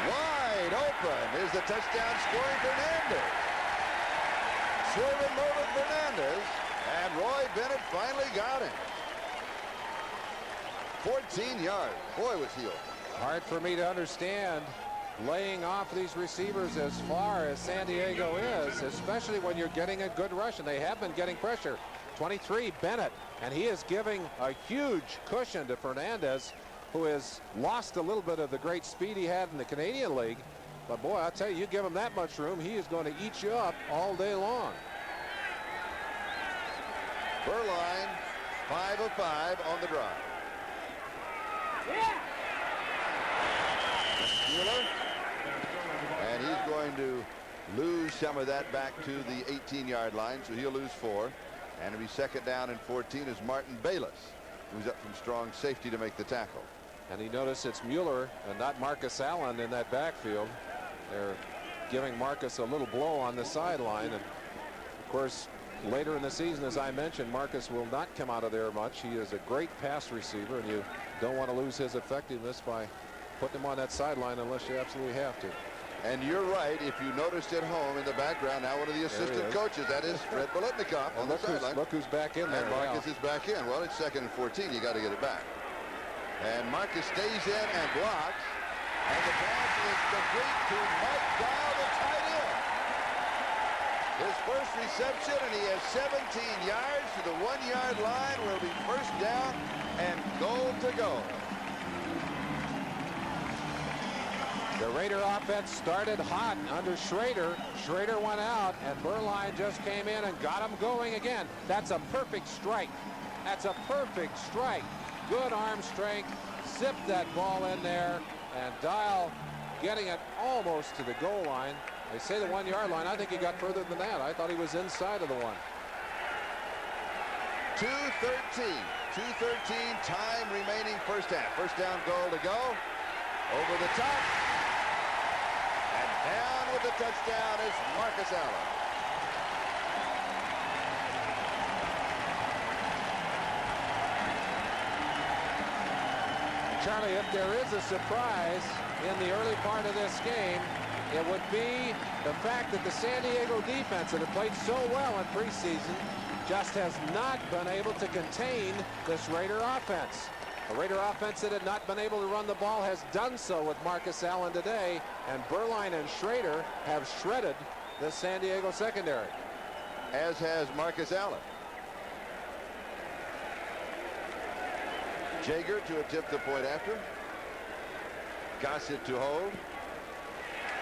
Wide open is the touchdown scoring Fernandez. Swerving Merlin Fernandez, and Roy Bennett finally got him. 14 yards. Boy, was he open. Hard for me to understand laying off these receivers as far as San Diego is, especially when you're getting a good rush, and they have been getting pressure. 23, Bennett, and he is giving a huge cushion to Fernandez, who has lost a little bit of the great speed he had in the Canadian League. But boy, I'll tell you, you give him that much room, he is going to eat you up all day long. Berline, 5 of 5 on the drive. Mueller, and he's going to lose some of that back to the 18-yard line, so he'll lose 4. And it'll be second down and 14 as Martin Bayless, who's up from strong safety to make the tackle. And he noticed it's Mueller and not Marcus Allen in that backfield. They're giving Marcus a little blow on the sideline. And of course, later in the season, as I mentioned, Marcus will not come out of there much. He is a great pass receiver, and you don't want to lose his effectiveness by putting him on that sideline unless you absolutely have to. And you're right. If you noticed at home in the background, now one of the assistant coaches, that is Fred Biletnikoff on the sideline. Look who's back in there. And Marcus is back in. Well, it's second and 14. You got to get it back. And Marcus stays in and blocks. And the pass is complete to Mike Dial, the tight end. His first reception, and he has 17 yards to the 1-yard line, where it'll be first down and goal to go. The Raider offense started hot under Schrader. Schrader went out, and Berline just came in and got him going again. That's a perfect strike. That's a perfect strike. Good arm strength. Zipped that ball in there, and Dial getting it almost to the goal line. They say the 1-yard line. I think he got further than that. I thought he was inside of the 1. 2:13. 2:13 time remaining first half. First down goal to go. Over the top. And down with the touchdown is Marcus Allen. Charlie, if there is a surprise in the early part of this game, it would be the fact that the San Diego defense that had played so well in preseason just has not been able to contain this Raider offense. A Raider offense that had not been able to run the ball has done so with Marcus Allen today, and Berline and Schrader have shredded the San Diego secondary. As has Marcus Allen. Jaeger to attempt the point after. Gossett to hold.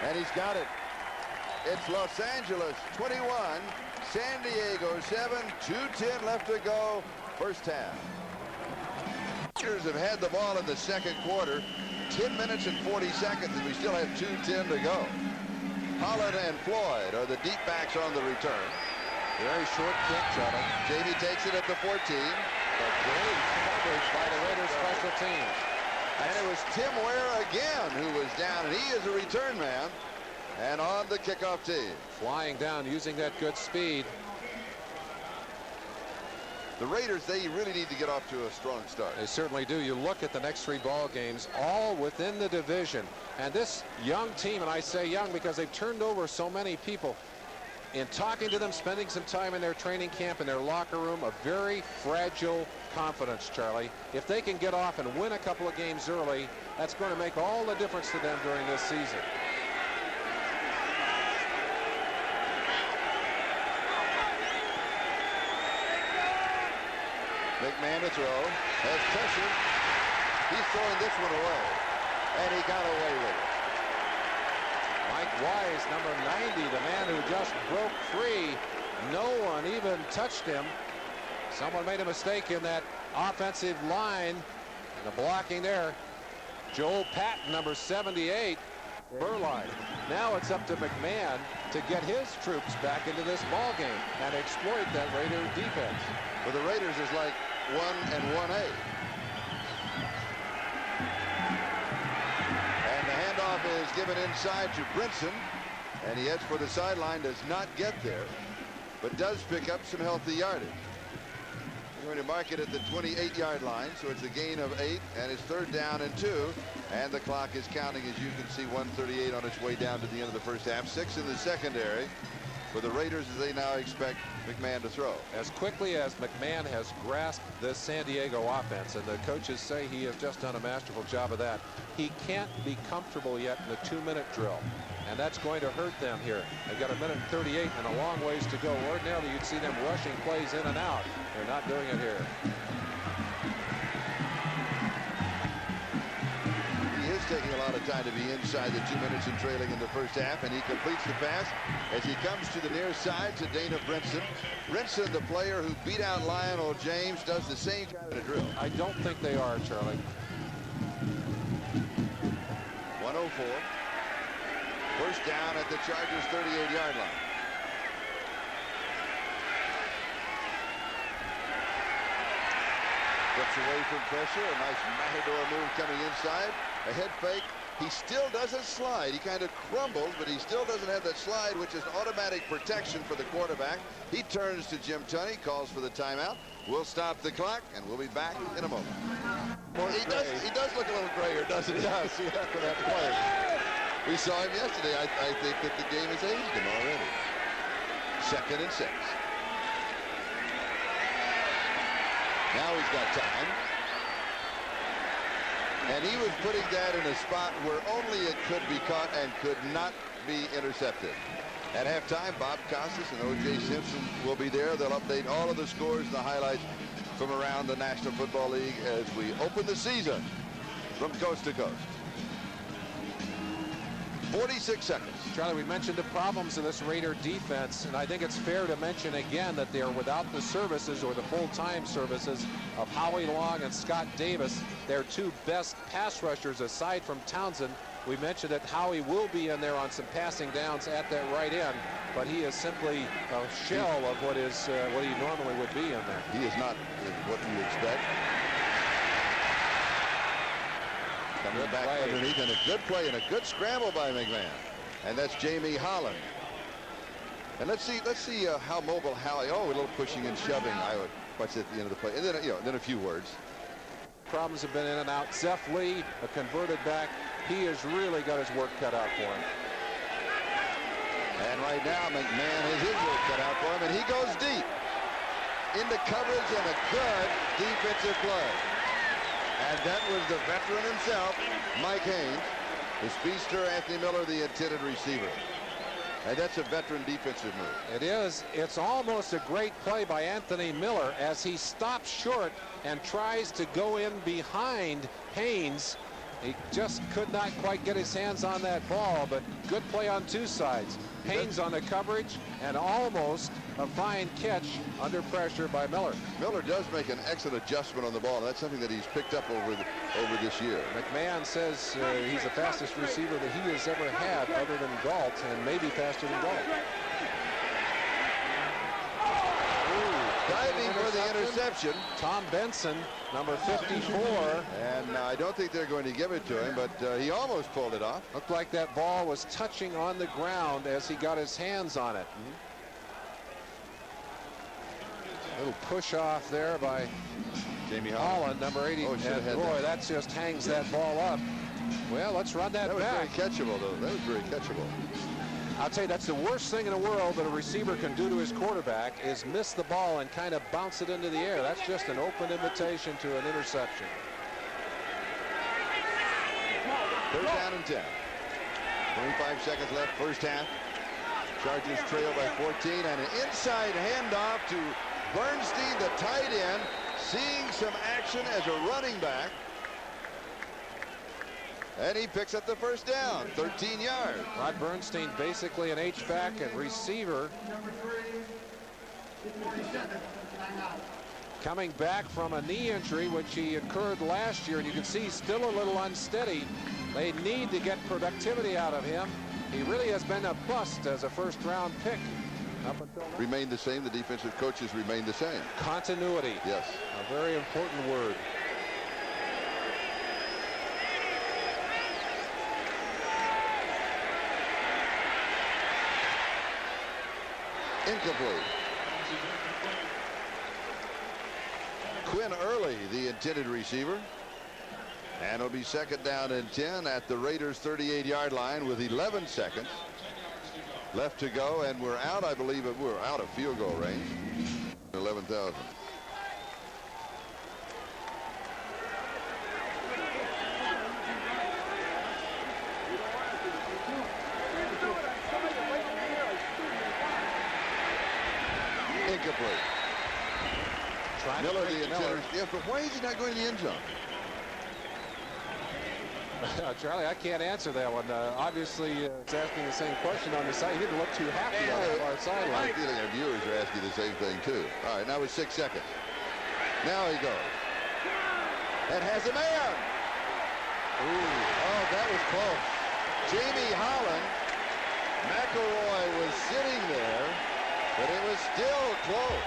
And he's got it. It's Los Angeles 21, San Diego 7, 2:10 left to go, first half. Rangers have had the ball in the second quarter, 10 minutes and 40 seconds, and we still have 2:10 to go. Holland and Floyd are the deep backs on the return. Very short kick, Charlie. Jamie takes it at the 14. But great coverage by the Raiders special teams. And it was Tim Ware again who was down, and he is a return man and on the kickoff team. Flying down, using that good speed. The Raiders, they really need to get off to a strong start. They certainly do. You look at the next 3 ball games, all within the division. And this young team, and I say young because they've turned over so many people, in talking to them, spending some time in their training camp, in their locker room, a very fragile confidence, Charlie. If they can get off and win a couple of games early, that's going to make all the difference to them during this season. McMahon to throw, has pressure. He's throwing this one away, and he got away with it. Mike Wise, number 90, the man who just broke free. No one even touched him. Someone made a mistake in that offensive line. And the blocking there. Joe Patton, number 78. MERLIN. Now it's up to McMahon to get his troops back into this ball game and exploit that Raider defense. For the Raiders is like 1 and 1A. And the handoff is given inside to Brinson, and he heads for the sideline, does not get there, but does pick up some healthy yardage. We're going to mark it at the 28-yard line, so it's a gain of 8, and it's 3rd down and 2, and the clock is counting, as you can see, 1:38 on its way down to the end of the first half. 6 in the secondary for the Raiders as they now expect McMahon to throw. As quickly as McMahon has grasped this San Diego offense, and the coaches say he has just done a masterful job of that, he can't be comfortable yet in the 2-minute drill. And that's going to hurt them here. They've got 1:38 and a long ways to go. Ordinarily, you'd see them rushing plays in and out. They're not doing it here. He is taking a lot of time to be inside the 2 minutes and trailing in the first half, and he completes the pass as he comes to the near side to Dana Brinson. Brinson, the player who beat out Lionel James, does the same kind of drill. I don't think they are, Charlie. 104. First down at the Chargers' 38-yard line. Gets away from pressure. A nice matador move coming inside. A head fake. He still doesn't slide. He kind of crumbles, but he still doesn't have that slide, which is automatic protection for the quarterback. He turns to Jim Tunney, calls for the timeout. We'll stop the clock, and we'll be back in a moment. He does look a little grayer, doesn't he? Yes, after that play. We saw him yesterday. I think that the game has aged him already. 2nd and 6. Now he's got time. And he was putting that in a spot where only it could be caught and could not be intercepted. At halftime, Bob Costas and O.J. Simpson will be there. They'll update all of the scores and the highlights from around the National Football League as we open the season from coast to coast. 46 seconds. Charlie, we mentioned the problems of this Raider defense, and I think it's fair to mention again that they're without the services or the full-time services of Howie Long and Scott Davis, their 2 best pass rushers aside from Townsend. We mentioned that Howie will be in there on some passing downs at that right end, but he is simply a shell of what he normally would be in there. He is not what you expect. Coming back underneath, and a good play and a good scramble by McMahon. And that's Jamie Holland. And let's see how mobile Howie. Oh, a little pushing and shoving. I would watch at the end of the play, and then then a few words. Problems have been in and out. Zeph Lee, a converted back, he has really got his work cut out for him. And right now, McMahon has his work cut out for him, and he goes deep into coverage and a good defensive play. And that was the veteran himself, Mike Haynes, the speedster Anthony Miller, the intended receiver. And that's a veteran defensive move. It is. It's almost a great play by Anthony Miller as he stops short and tries to go in behind Haynes He just could not quite get his hands on that ball, but good play on two sides. Haynes on the coverage, and almost a fine catch under pressure by Miller. Miller does make an excellent adjustment on the ball. That's something that he's picked up over this year. McMahon says he's the fastest receiver that he has ever had other than Galt, and maybe faster than Galt. Diving for the interception. Tom Benson, number 54. And I don't think they're going to give it to him, but he almost pulled it off. Looked like that ball was touching on the ground as he got his hands on it. Little push off there by Jamie Holland, number 80. Oh, and boy, that just hangs that ball up. Well, let's run that back. That was very catchable, though. That was very catchable. I'll tell you, that's the worst thing in the world that a receiver can do to his quarterback is miss the ball and kind of bounce it into the air. That's just an open invitation to an interception. Third down and 10. 25 seconds left, first half. Chargers trail by 14, and an inside handoff to Bernstein, the tight end, seeing some action as a running back. And he picks up the first down, 13 yards. Rod Bernstein, basically an H-back and receiver. Coming back from a knee injury, which he incurred last year, and you can see still a little unsteady. They need to get productivity out of him. He really has been a bust as a first-round pick. Up until now. Remained the same. The defensive coaches remained the same. Continuity. Yes. A very important word. Incomplete. Quinn Early, the intended receiver. And it'll be second down and 10 at the Raiders' 38-yard line with 11 seconds left to go. And we're out, I believe, we're out of field goal range. 11,000. Incomplete. Miller, the intended. Yeah, but why is he not going to the end zone? Charlie, I can't answer that one. Obviously, it's asking the same question on the side. He didn't look too happy on the far sideline. I feel like our viewers are asking the same thing, too. All right, now with 6 seconds. Now he goes. And has a man. Ooh, oh, that was close. Jamie Holland. McElroy was sitting there, but it was still close.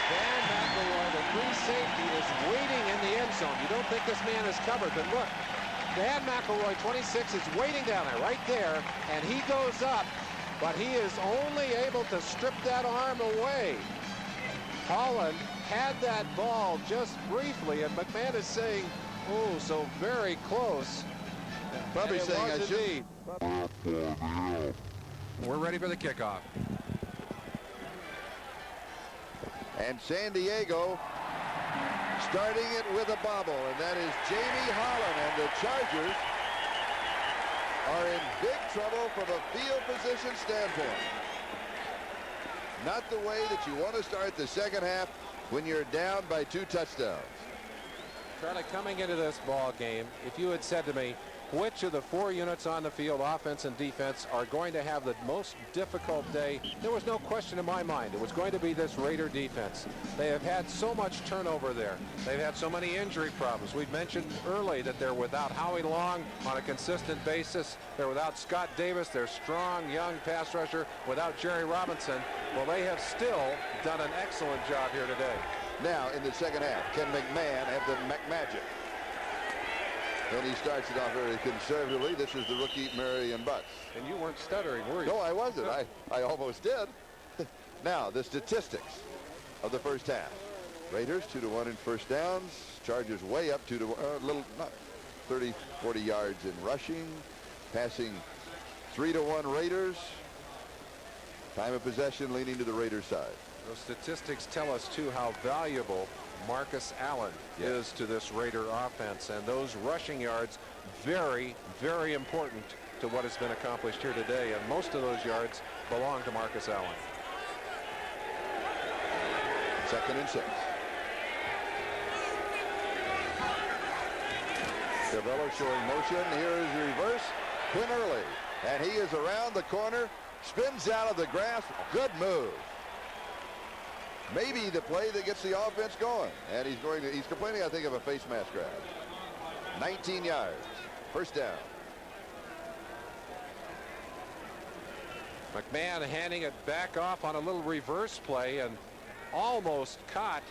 Dan McElroy, the free safety, is waiting in the end zone. You don't think this man is covered, but look, Dan McElroy, 26, is waiting down there, right there, and he goes up, but he is only able to strip that arm away. Holland had that ball just briefly, and McMahon is saying, oh, so very close. Probably saying I should. We're ready for the kickoff. And San Diego starting it with a bobble, and that is Jamie Holland, and the Chargers are in big trouble from a field position standpoint. Not the way that you want to start the second half when you're down by 2 touchdowns. Charlie, coming into this ball game, if you had said to me, which of the 4 units on the field, offense and defense, are going to have the most difficult day, there was no question in my mind. It was going to be this Raider defense. They have had so much turnover there. They've had so many injury problems. We've mentioned early that they're without Howie Long on a consistent basis. They're without Scott Davis, their strong, young pass rusher, without Jerry Robinson. Well, they have still done an excellent job here today. Now, in the second half, can McMahon have the McMagic? And he starts it off very conservatively. This is the rookie, MERLIN. And you weren't stuttering, were you? No, I wasn't. I almost did. Now, the statistics of the first half. Raiders 2-1 in first downs. Chargers way up 2-1. Little, not 30, 40 yards in rushing. Passing 3-1 Raiders. Time of possession leaning to the Raiders side. Those statistics tell us, too, how valuable Marcus Allen is to this Raider offense. And those rushing yards, very, very important to what has been accomplished here today. And most of those yards belong to Marcus Allen. 2nd and 6. Miller showing motion. Here is the reverse. Quinn Early. And he is around the corner. Spins out of the grass. Good move. Maybe the play that gets the offense going. And he's complaining, I think, of a face mask grab. 19 yards. First down. McMahon handing it back off on a little reverse play and almost caught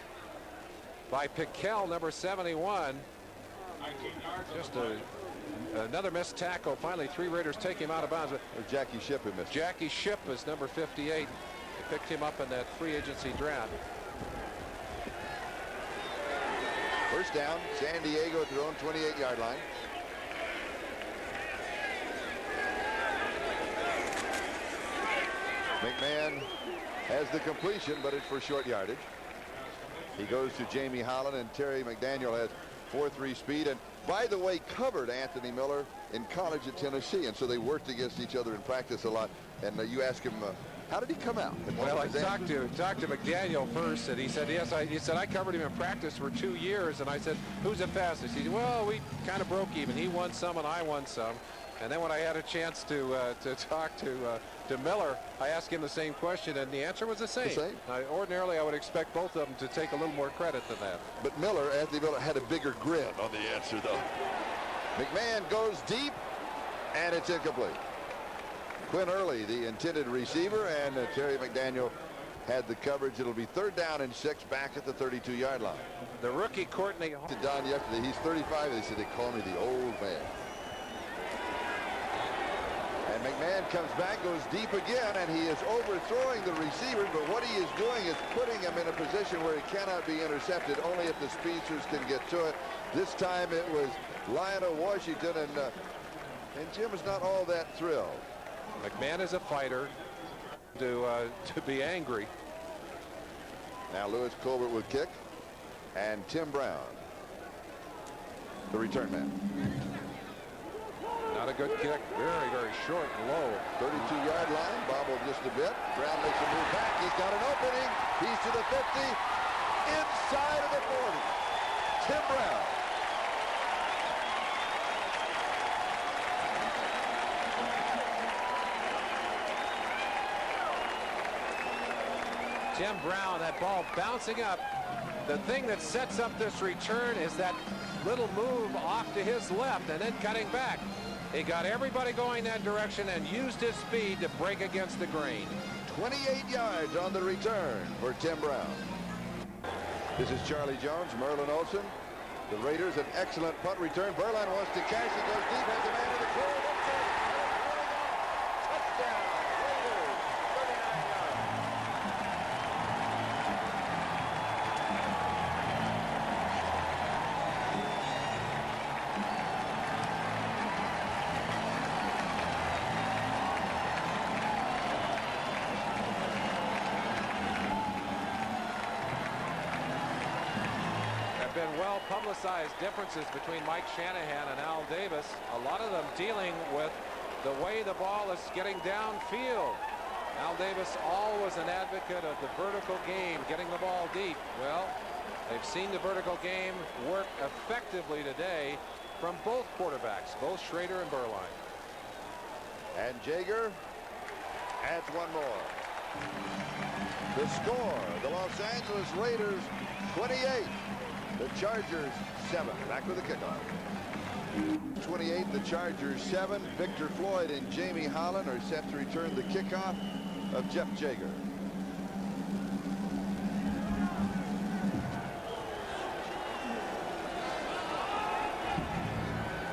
by Piquel, number 71. Just another missed tackle. Finally, 3 Raiders take him out of bounds. Jackie Shipp who missed. Jackie Shipp is number 58. They picked him up in that free agency draft. First down. San Diego at their own 28-yard line. McMahon has the completion, but it's for short yardage. He goes to Jamie Holland, and Terry McDaniel has 4.3 speed. And by the way, covered Anthony Miller in college at Tennessee, and so they worked against each other in practice a lot. And you ask him, how did he come out? Well, I talked to McDaniel first, and he said, yes, I covered him in practice for 2 years. And I said, who's the fastest? He said, well, we kind of broke even. He won some and I won some. And then when I had a chance to talk to Miller, I asked him the same question, and the answer was the same. Ordinarily, I would expect both of them to take a little more credit than that. But Anthony Miller had a bigger grin on the answer, though. McMahon goes deep, and it's incomplete. Quinn Early, the intended receiver, and Terry McDaniel had the coverage. It'll be 3rd down and 6 back at the 32-yard line. The rookie Courtney Hall. To Don yesterday, he's 35. They said they call me the old man. And McMahon comes back, goes deep again, and he is overthrowing the receiver, but what he is doing is putting him in a position where he cannot be intercepted, only if the speedsters can get to it. This time it was Lionel Washington, and Jim is not all that thrilled. McMahon is a fighter to be angry. Now Lewis Colbert would kick, and Tim Brown, the return man. Not a good kick. Very, very short and low. 32-yard line. Bobbled just a bit. Brown makes a move back. He's got an opening. He's to the 50. Inside of the 40. Tim Brown. Tim Brown, that ball bouncing up. The thing that sets up this return is that little move off to his left and then cutting back. He got everybody going that direction and used his speed to break against the grain. 28 yards on the return for Tim Brown. This is Charlie Jones, Merlin Olson. The Raiders, an excellent punt return. Berline wants to catch. He goes deep, has a man in the clear. Touchdown, Raiders, 39 yards. Been well-publicized differences between Mike Shanahan and Al Davis, a lot of them dealing with the way the ball is getting downfield. Al Davis, always an advocate of the vertical game, getting the ball deep. Well, they've seen the vertical game work effectively today from both quarterbacks, both Schrader and Berline. And Jaeger adds one more. The score, the Los Angeles Raiders 28. The Chargers 7. Back with the kickoff. 28, the Chargers 7. Victor Floyd and Jamie Holland are set to return the kickoff of Jeff Jaeger.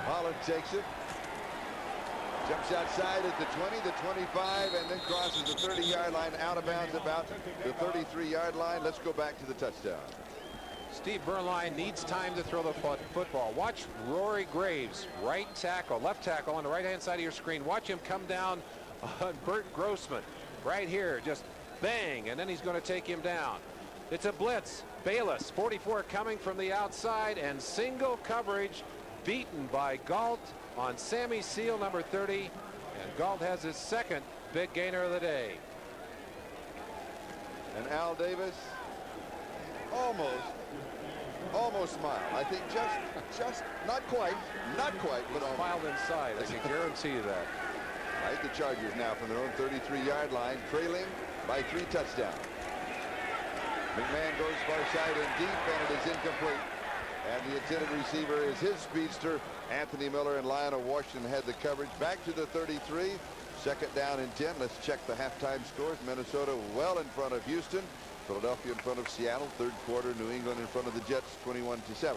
Holland takes it. Jumps outside at the 20, the 25, and then crosses the 30-yard line, out of bounds about the 33-yard line. Let's go back to the touchdown. Steve Berline needs time to throw the football. Watch Rory Graves, right tackle, left tackle on the right-hand side of your screen. Watch him come down on Bert Grossman right here. Just bang, and then he's going to take him down. It's a blitz. Bayless, 44, coming from the outside, and single coverage beaten by Galt on Sammy Seal, number 30. And Galt has his second big gainer of the day. And Al Davis almost almost smiled. I think just not quite, but almost. Smiled inside. I can guarantee you that. Right, the Chargers now from their own 33-yard line, trailing by 3 touchdowns. McMahon goes far side and deep, and it is incomplete. And the intended receiver is his speedster, Anthony Miller, and Lionel Washington had the coverage. Back to the 33. Second down and 10. Let's check the halftime scores. Minnesota well in front of Houston. Philadelphia in front of Seattle. Third quarter, New England in front of the Jets, 21-7.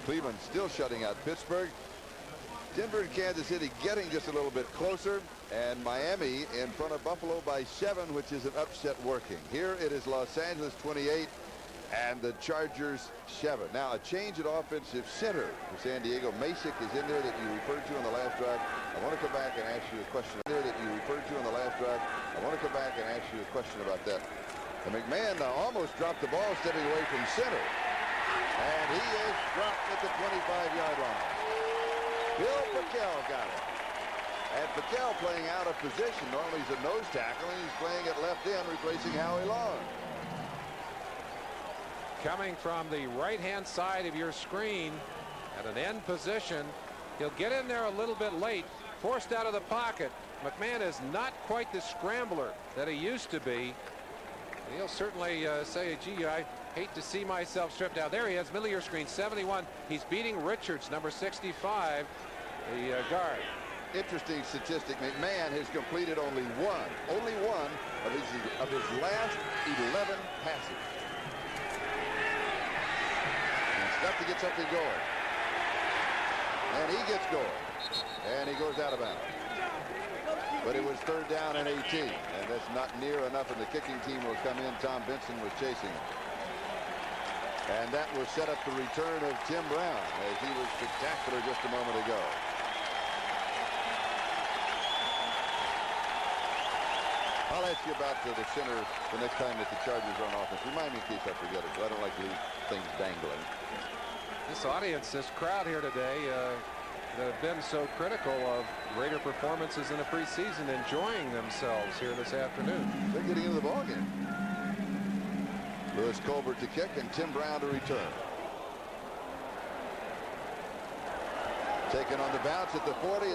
Cleveland still shutting out Pittsburgh. Denver and Kansas City getting just a little bit closer. And Miami in front of Buffalo by 7, which is an upset working. Here it is Los Angeles 28 and the Chargers 7. Now a change at offensive center for San Diego. Masick is in there that you referred to on the last drive. I want to come back and ask you a question there that you referred to on the last drive. I want to come back and ask you a question about that. And McMahon almost dropped the ball stepping away from center. And he is dropped at the 25-yard line. Bill Purcell got it. And Purcell playing out of position. Normally he's a nose tackle, and he's playing at left end, replacing Howie Long. Coming from the right-hand side of your screen at an end position. He'll get in there a little bit late, forced out of the pocket. McMahon is not quite the scrambler that he used to be. And he'll certainly say, gee, I hate to see myself stripped out. There he is, middle of your screen, 71. He's beating Richards, number 65, the guard. Interesting statistic. McMahon has completed only one of his last 11 passes. He's got to get something going. And he gets going. And he goes out of bounds. But it was third down and 18. And that's not near enough, and the kicking team will come in. Tom Benson was chasing him. And that will set up the return of Tim Brown, as he was spectacular just a moment ago. I'll ask you about the center the next time that the Chargers are on offense. Remind me in case I forget it, but I don't like to leave things dangling. This audience, this crowd here today, that have been so critical of Raider performances in the preseason, enjoying themselves here this afternoon. They're getting into the ballgame. Lewis Colbert to kick and Tim Brown to return. Taken on the bounce at the 40,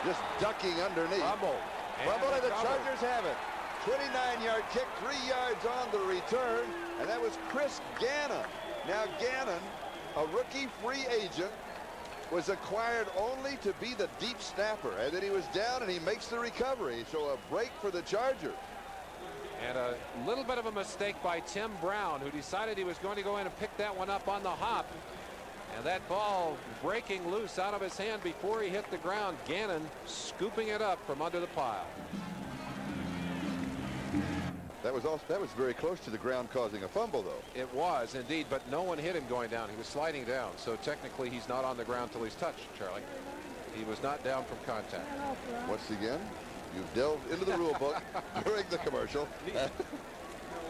just ducking underneath. Bubble, and the Chargers have it. 29-yard kick, 3 yards on the return, and that was Chris Gannon. Now Gannon, a rookie free agent, was acquired only to be the deep snapper, and then he was down and he makes the recovery. So a break for the Chargers. And a little bit of a mistake by Tim Brown, who decided he was going to go in and pick that one up on the hop. And that ball breaking loose out of his hand before he hit the ground. Gannon scooping it up from under the pile. That was very close to the ground, causing a fumble, though. It was indeed, but no one hit him going down. He was sliding down, so technically he's not on the ground till he's touched, Charlie. He was not down from contact. Once again, you've delved into the rule book during the commercial.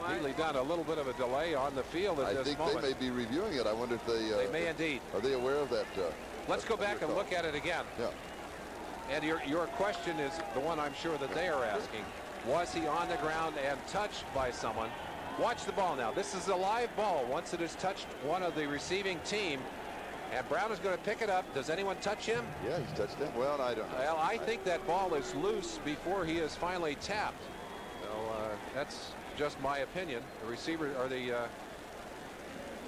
Neatly done. A little bit of a delay on the field at this moment. I think they may be reviewing it. I wonder if they may indeed. Are they aware of that? Let's go back and look at it again. Yeah. And your question is the one I'm sure that they are asking. Was he on the ground and touched by someone? Watch the ball now. This is a live ball. Once it has touched one of the receiving team, and Brown is going to pick it up. Does anyone touch him? Yeah, he's touched him. Well, I don't know. Well, I think that ball is loose before he is finally tapped. So that's just my opinion. The receiver or the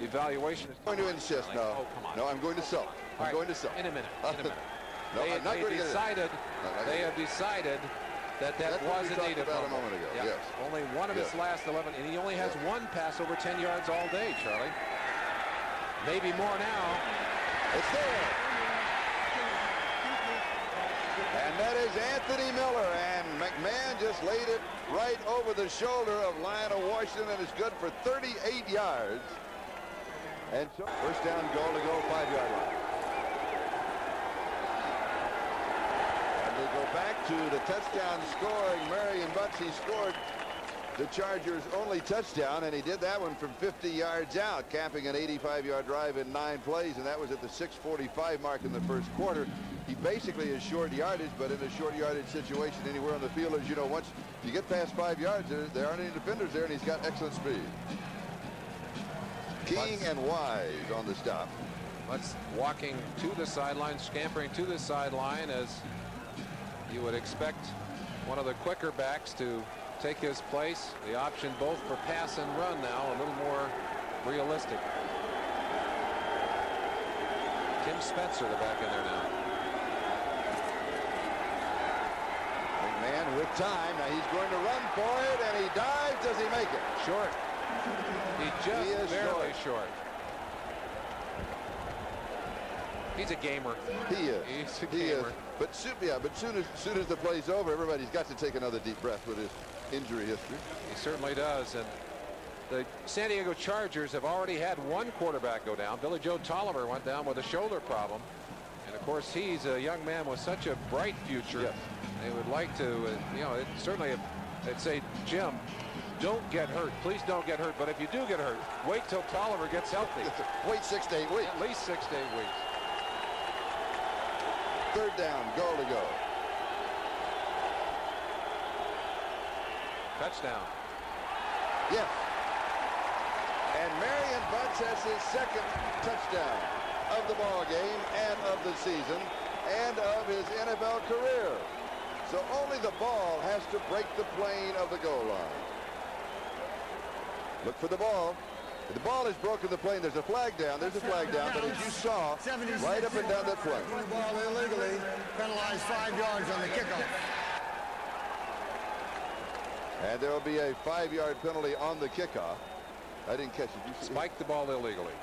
evaluation is going to insist. No, oh, come on. No, I'm going to sell. I'm going to sell. In a minute. In a minute. No, I'm not going to decided. They have decided that wasn't needed. About a moment ago. Yeah. Yes. Only one of his last 11, and he only has one pass over 10 yards all day, Charlie. Maybe more now. It's there. And that is Anthony Miller, and McMahon just laid it right over the shoulder of Lionel Washington, and it's good for 38 yards. And so first down, goal to go, 5-yard line. And we go back to the touchdown scoring. Marion Butts, he scored the Chargers' only touchdown, and he did that one from 50 yards out, capping an 85-yard drive in 9 plays, and that was at the 6:45 mark in the first quarter. He basically is short yardage, but in a short yardage situation anywhere on the field, as you know, once you get past 5 yards, there aren't any defenders there, and he's got excellent speed. King and Wise on the stop. Butts walking to the sideline, scampering to the sideline, as you would expect one of the quicker backs to take his place. The option both for pass and run now a little more realistic. Tim Spencer, the back in there now. McMahon with time. Now he's going to run for it, and he dives. Does he make it? Short. He is barely short. He's a gamer. He is. He's a he gamer. Is. But soon as the play's over, everybody's got to take another deep breath with his injury history. He certainly does. And the San Diego Chargers have already had one quarterback go down. Billy Joe Tolliver went down with a shoulder problem. And of course, he's a young man with such a bright future. Yes. They would like to, you know, certainly, they'd say, Jim, don't get hurt. Please don't get hurt. But if you do get hurt, wait till Tolliver gets healthy. Wait 6 to 8 weeks. At least 6 to 8 weeks. Third down, goal to go. Touchdown. Yes. And Marion Butts has his second touchdown of the ball game and of the season and of his NFL career. So only the ball has to break the plane of the goal line. Look for the ball. If the ball has broken the plane, there's a flag down. There's a flag down. But as you saw, right up and down that plane. The ball illegally, penalized 5 yards on the kickoff. And there will be a 5-yard penalty on the kickoff. I didn't catch it. You see? Spiked the ball illegally.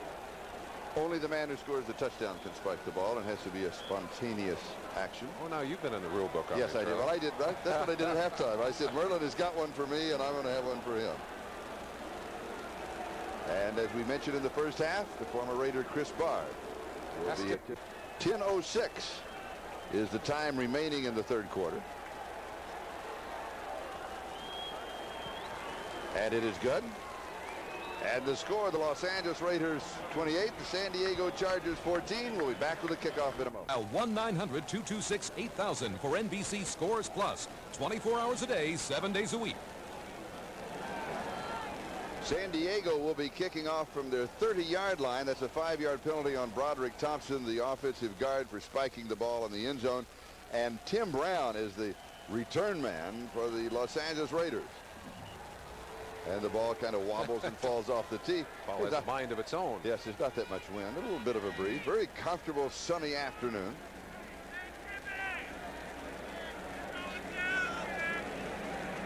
Only the man who scores the touchdown can spike the ball, and has to be a spontaneous action. Oh, now you've been in the rule book. Yes, I did. Well, I did. Right? That's what I did at halftime. I said, Merlin has got one for me, and I'm going to have one for him. And as we mentioned in the first half, the former Raider Chris Bard will be 10:06 is the time remaining in the third quarter. And it is good. And the score, the Los Angeles Raiders 28, the San Diego Chargers 14. We'll be back with a kickoff in a moment. Al 1-900-226-8000 for NBC Scores Plus. 24 hours a day, 7 days a week. San Diego will be kicking off from their 30-yard line. That's a 5-yard penalty on Broderick Thompson, the offensive guard, for spiking the ball in the end zone. And Tim Brown is the return man for the Los Angeles Raiders. And the ball kind of wobbles and falls off the tee. Ball has a mind of its own. Yes, there's not that much wind. A little bit of a breeze. Very comfortable sunny afternoon.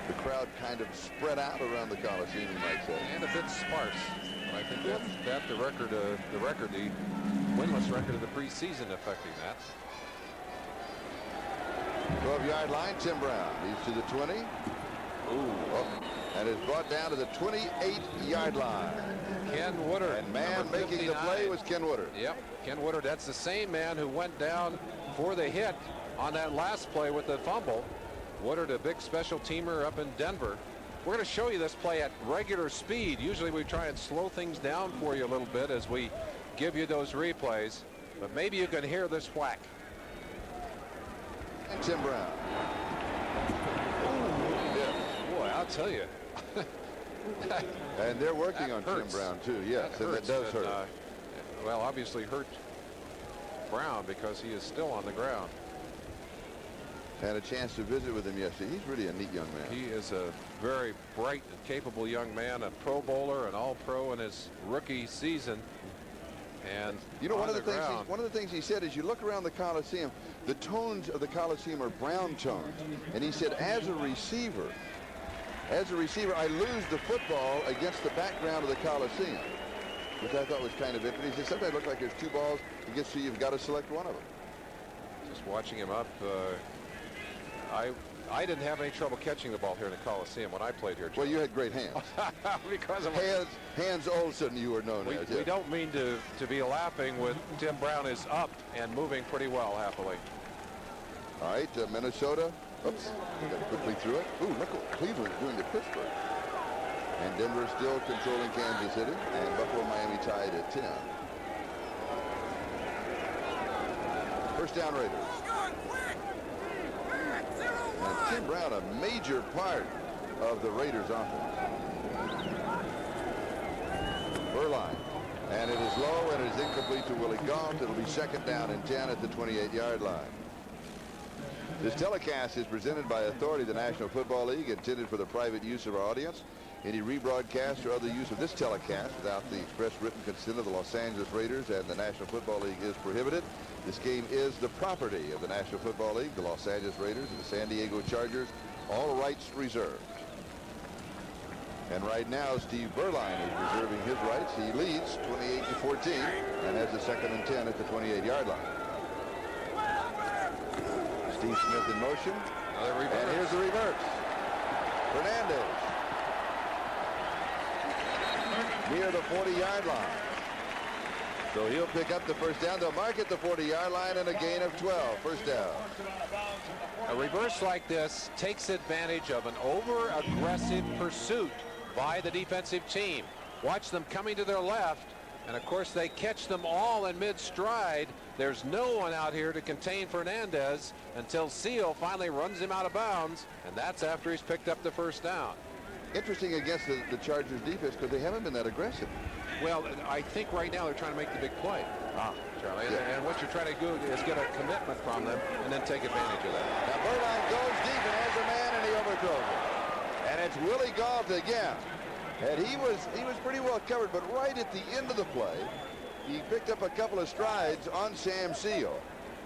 The crowd kind of spread out around the Coliseum, you might say. And a bit sparse. But I think that's the winless record of the preseason affecting that. 12-yard line, Tim Brown. He's to the 20. And is brought down to the 28-yard line. Ken Woodard. And man making the play was Ken Woodard. Yep, Ken Woodard. That's the same man who went down for the hit on that last play with the fumble. Woodard, a big special teamer up in Denver. We're going to show you this play at regular speed. Usually we try and slow things down for you a little bit as we give you those replays. But maybe you can hear this whack. And Tim Brown. Boy, I'll tell you. And they're working on Tim Brown, too. Yes, and that does hurt. Well, obviously hurt Brown because he is still on the ground. Had a chance to visit with him yesterday. He's really a neat young man. He is a very bright and capable young man, a Pro Bowler, an All-Pro in his rookie season. And you know, one of the things he said is, you look around the Coliseum, the tones of the Coliseum are brown tones. And he said, as a receiver, I lose the football against the background of the Coliseum, which I thought was kind of interesting. He said, sometimes it looks like there's two balls. It gets to you, you've got to select one of them. Just watching him up, I didn't have any trouble catching the ball here in the Coliseum when I played here, Joe. Well, you had great hands. Because of Hans Olsen, you were known as. We don't mean to be laughing with Tim Brown is up and moving pretty well, happily. All right, Minnesota. Oops, we got quickly through it. Ooh, look what Cleveland's doing to Pittsburgh. And Denver still controlling Kansas City. And Buffalo, Miami tied at 10. First down, Raiders. And Tim Brown, a major part of the Raiders offense. MERLIN And it is low, and it is incomplete to Willie Gault. It'll be second down and 10 at the 28-yard line. This telecast is presented by authority of the National Football League, intended for the private use of our audience. Any rebroadcast or other use of this telecast without the express written consent of the Los Angeles Raiders and the National Football League is prohibited. This game is the property of the National Football League, the Los Angeles Raiders, and the San Diego Chargers. All rights reserved. And right now, Steve MERLIN is reserving his rights. He leads 28-14 and has a second and 10 at the 28-yard line. Steve Smith in motion. And here's the reverse. Fernandez. Near the 40-yard line. So he'll pick up the first down. They'll mark at the 40-yard line and a gain of 12. First down. A reverse like this takes advantage of an over-aggressive pursuit by the defensive team. Watch them coming to their left, and of course they catch them all in mid-stride. There's no one out here to contain Fernandez until Seal finally runs him out of bounds, and that's after he's picked up the first down. Interesting against the Chargers defense because they haven't been that aggressive. Well, I think right now they're trying to make the big play, Charlie. Yeah. And what you're trying to do is get a commitment from them and then take advantage of that. Now MERLIN goes deep and has a man, and he overthrows it. And it's Willie Gault again. And he was pretty well covered, but right at the end of the play, he picked up a couple of strides on Sam Seal.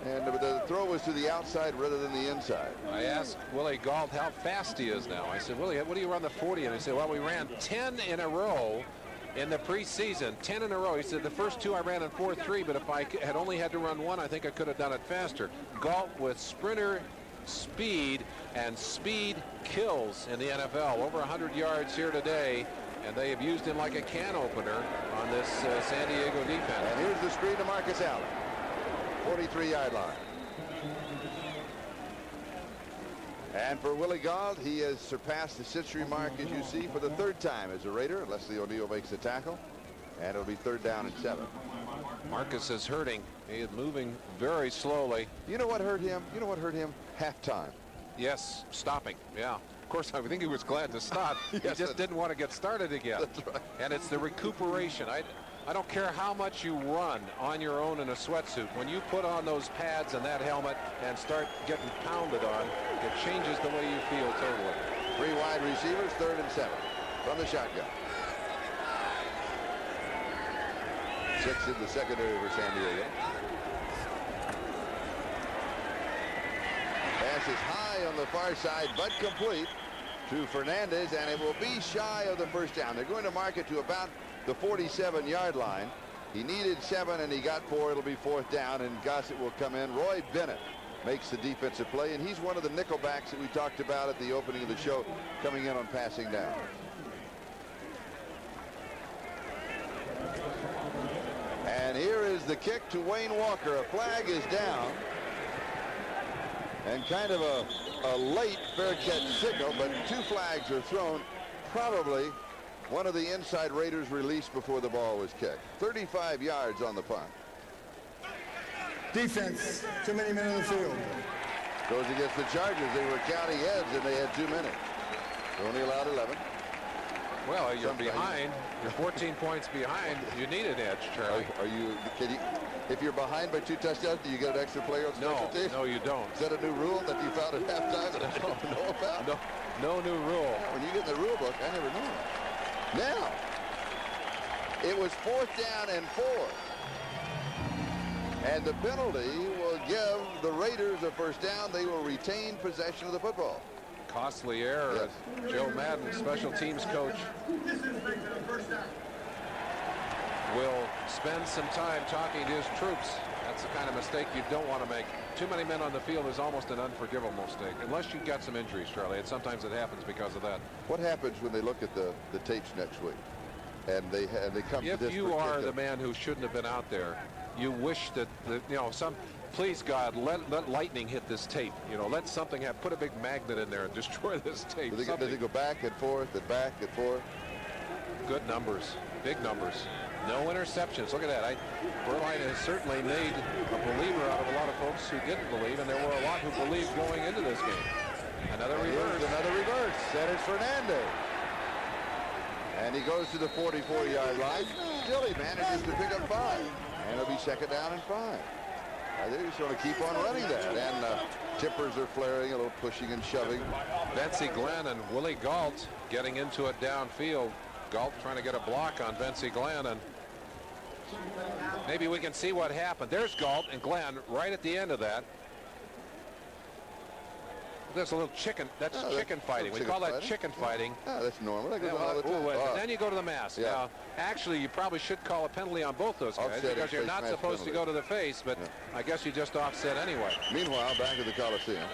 And the throw was to the outside rather than the inside. I asked Willie Gault how fast he is now. I said, Willie, what do you run the 40? And he said, well, we ran 10 in a row in the preseason, 10 in a row. He said the first two I ran in 4.3, but if I had only had to run one, I think I could have done it faster. Gault with sprinter speed, and speed kills in the NFL. Over 100 yards here today, and they have used him like a can opener on this San Diego defense. And here's the screen to Marcus Allen. 43-yard line. And for Willie Gault, he has surpassed the century mark, as you see, for the third time as a Raider. Leslie O'Neal makes the tackle, and it'll be third down and 7. Marcus is hurting. He is moving very slowly. You know what hurt him? You know what hurt him? Halftime. Yes, stopping. Yeah. Of course, I think he was glad to stop. Yes, he just didn't want to get started again. That's right. And it's the recuperation. I don't care how much you run on your own in a sweatsuit. When you put on those pads and that helmet and start getting pounded on, it changes the way you feel totally. 3 wide receivers, third and 7 from the shotgun. 6 in the secondary for San Diego. Pass is high on the far side, but complete to Fernandez, and it will be shy of the first down. They're going to mark it to about the 47-yard line. He needed 7 and he got 4. It'll be fourth down, and Gossett will come in. Roy Bennett makes the defensive play, and he's one of the nickelbacks that we talked about at the opening of the show, coming in on passing down. And here is the kick to Wayne Walker. A flag is down, and kind of a late fair catch signal, but 2 flags are thrown. Probably one of the inside Raiders released before the ball was kicked. 35 yards on the punt. Defense, too many men in the field. Goes against the Chargers. They were counting heads, and they had too many. They're only allowed 11. Well, you're behind. You're 14 points behind. You need an edge, Charlie. If you're behind by 2 touchdowns, do you get an extra player on special teams? No, you don't. Is that a new rule that you found at halftime that I don't know about? No new rule. When you get in the rule book, I never knew. Now, it was fourth down and 4. And the penalty will give the Raiders a first down. They will retain possession of the football. Costly error. Yes. Joe Madden, special teams coach, will spend some time talking to his troops. That's the kind of mistake you don't want to make. Too many men on the field is almost an unforgivable mistake, unless you've got some injuries, Charlie. And sometimes it happens because of that. What happens when they look at the tapes next week and they come to this? If you are the man who shouldn't have been out there, you wish that please God, let lightning hit this tape. Let something happen. Put a big magnet in there and destroy this tape. Does it go back and forth and back and forth? Good numbers, big numbers. No interceptions. Look at that. MERLIN has certainly made a believer out of a lot of folks who didn't believe, and there were a lot who believed going into this game. Another reverse. That is Fernandez. And he goes to the 44-yard line. still he manages to pick up 5. And it'll be 2nd down and 5. I think he's going to keep on running that. And tippers are flaring, a little pushing and shoving. Betsy Glenn and Willie Galt getting into it downfield. Galt trying to get a block on Betsy Glenn, and maybe we can see what happened. There's Galt and Glenn right at the end of that. There's a little chicken. That's chicken fighting. We call that chicken fighting. Oh, that's normal. That goes all the time. And then you go to the mask. Yeah. Now, actually, you probably should call a penalty on both those guys because you're not supposed to go to the face, but I guess you just offset anyway. Meanwhile, back at the Coliseum,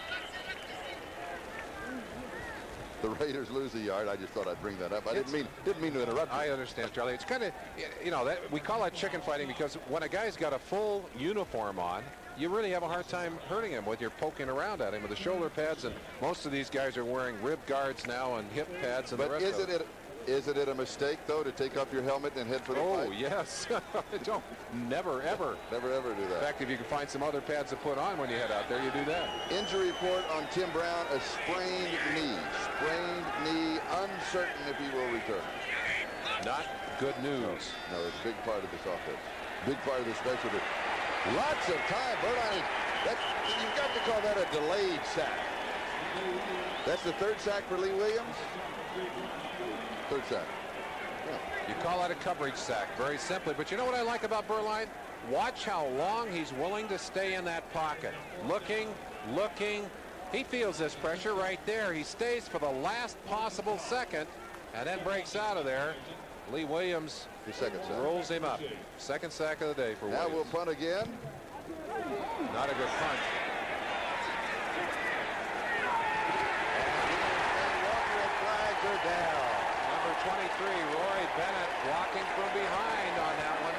the Raiders lose a yard. I just thought I'd bring that up. I didn't mean to interrupt you. I understand, Charlie. It's kind of, you know, that we call that chicken fighting because when a guy's got a full uniform on, you really have a hard time hurting him when you're poking around at him with the shoulder pads, and most of these guys are wearing rib guards now and hip pads and the rest of it. Isn't it a mistake, though, to take off your helmet and head for the fight? Oh, yes. Don't. Never, ever. Never, ever do that. In fact, if you can find some other pads to put on when you head out there, you do that. Injury report on Tim Brown, a sprained knee. Sprained knee, uncertain if he will return. Not good news. No, it's a big part of this offense. Big part of the special team. Lots of time. Berline, you've got to call that a delayed sack. That's the 3rd sack for Lee Williams? 3rd sack. Yeah. You call that a coverage sack, very simply. But you know what I like about Berline? Watch how long he's willing to stay in that pocket. Looking. He feels this pressure right there. He stays for the last possible second and then breaks out of there. Lee Williams rolls him up. 2nd sack of the day for Williams. Now we'll punt again. Not a good punt. Flags are down. Number 23, Roy Bennett, blocking from behind on that one.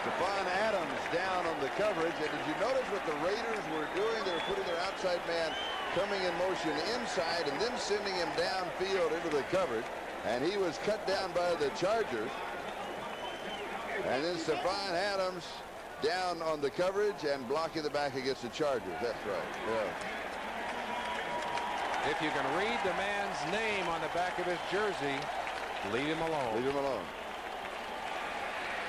Stephon Adams down on the coverage. And did you notice what the Raiders were doing? They were putting their outside man coming in motion inside and then sending him downfield into the coverage. And he was cut down by the Chargers. And then Stephon Adams down on the coverage and blocking the back against the Chargers. That's right. Yeah. If you can read the man's name on the back of his jersey, leave him alone. Leave him alone.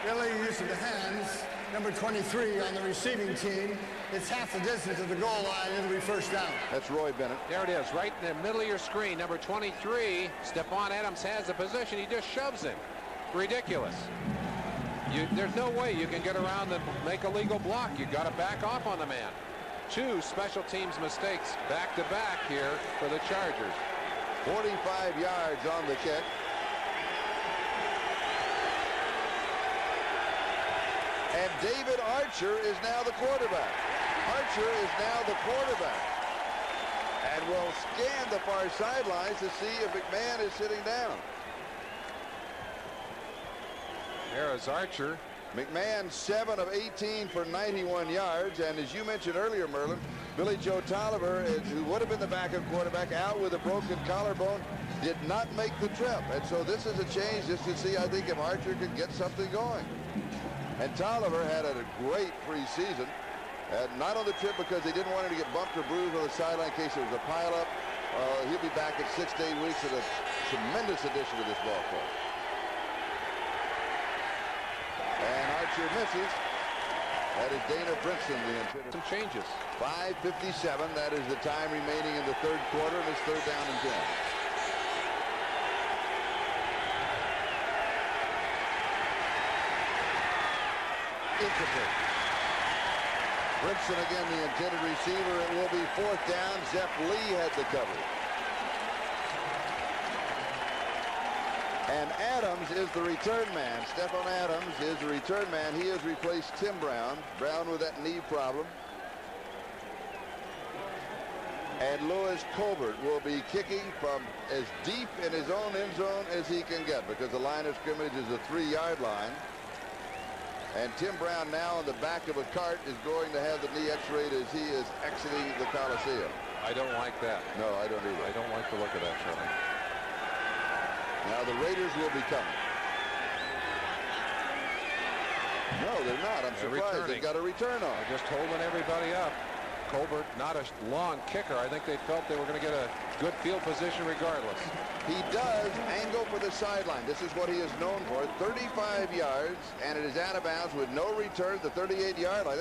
Illegal use of the hands. Number 23 on the receiving team. It's half the distance of the goal line. It'll be 1st down. That's Roy Bennett. There it is, right in the middle of your screen. Number 23, Stephon Adams has the position. He just shoves him. Ridiculous. There's no way you can get around and make a legal block. You got to back off on the man. 2 special teams mistakes back to back here for the Chargers. 45 yards on the kick. And David Archer is now the quarterback. Archer is now the quarterback. And will scan the far sidelines to see if McMahon is sitting down. There is Archer. McMahon 7 of 18 for 91 yards. And as you mentioned earlier, Merlin, Billy Joe Tolliver, who would have been the backup quarterback, out with a broken collarbone, did not make the trip. And so this is a change just to see, I think, if Archer could get something going. And Tolliver had a great preseason. Not on the trip because they didn't want him to get bumped or bruised on the sideline in case there was a pileup. He'll be back in 6 to 8 weeks and a tremendous addition to this ball club. And Archer misses. That is Dana Brinson, the intended. Some changes. 5:57. That is the time remaining in the 3rd quarter, and it's 3rd down and 10. Incomplete. Brinson again, the intended receiver. It will be 4th down. Zepp Lee had the coverage. And Adams is the return man. Stephon Adams is the return man. He has replaced Tim Brown. Brown with that knee problem. And Lewis Colbert will be kicking from as deep in his own end zone as he can get because the line of scrimmage is a 3-yard line. And Tim Brown now in the back of a cart is going to have the knee x-rayed as he is exiting the Coliseum. I don't like that. No, I don't either. I don't like the look of that, Charlie. Now the Raiders will be coming. No, they're not. I'm surprised. They've got a return on. They're just holding everybody up. Colbert, not a long kicker. I think they felt they were going to get a good field position regardless. He does angle for the sideline. This is what he is known for. 35 yards, and it is out of bounds with no return to the 38-yard line.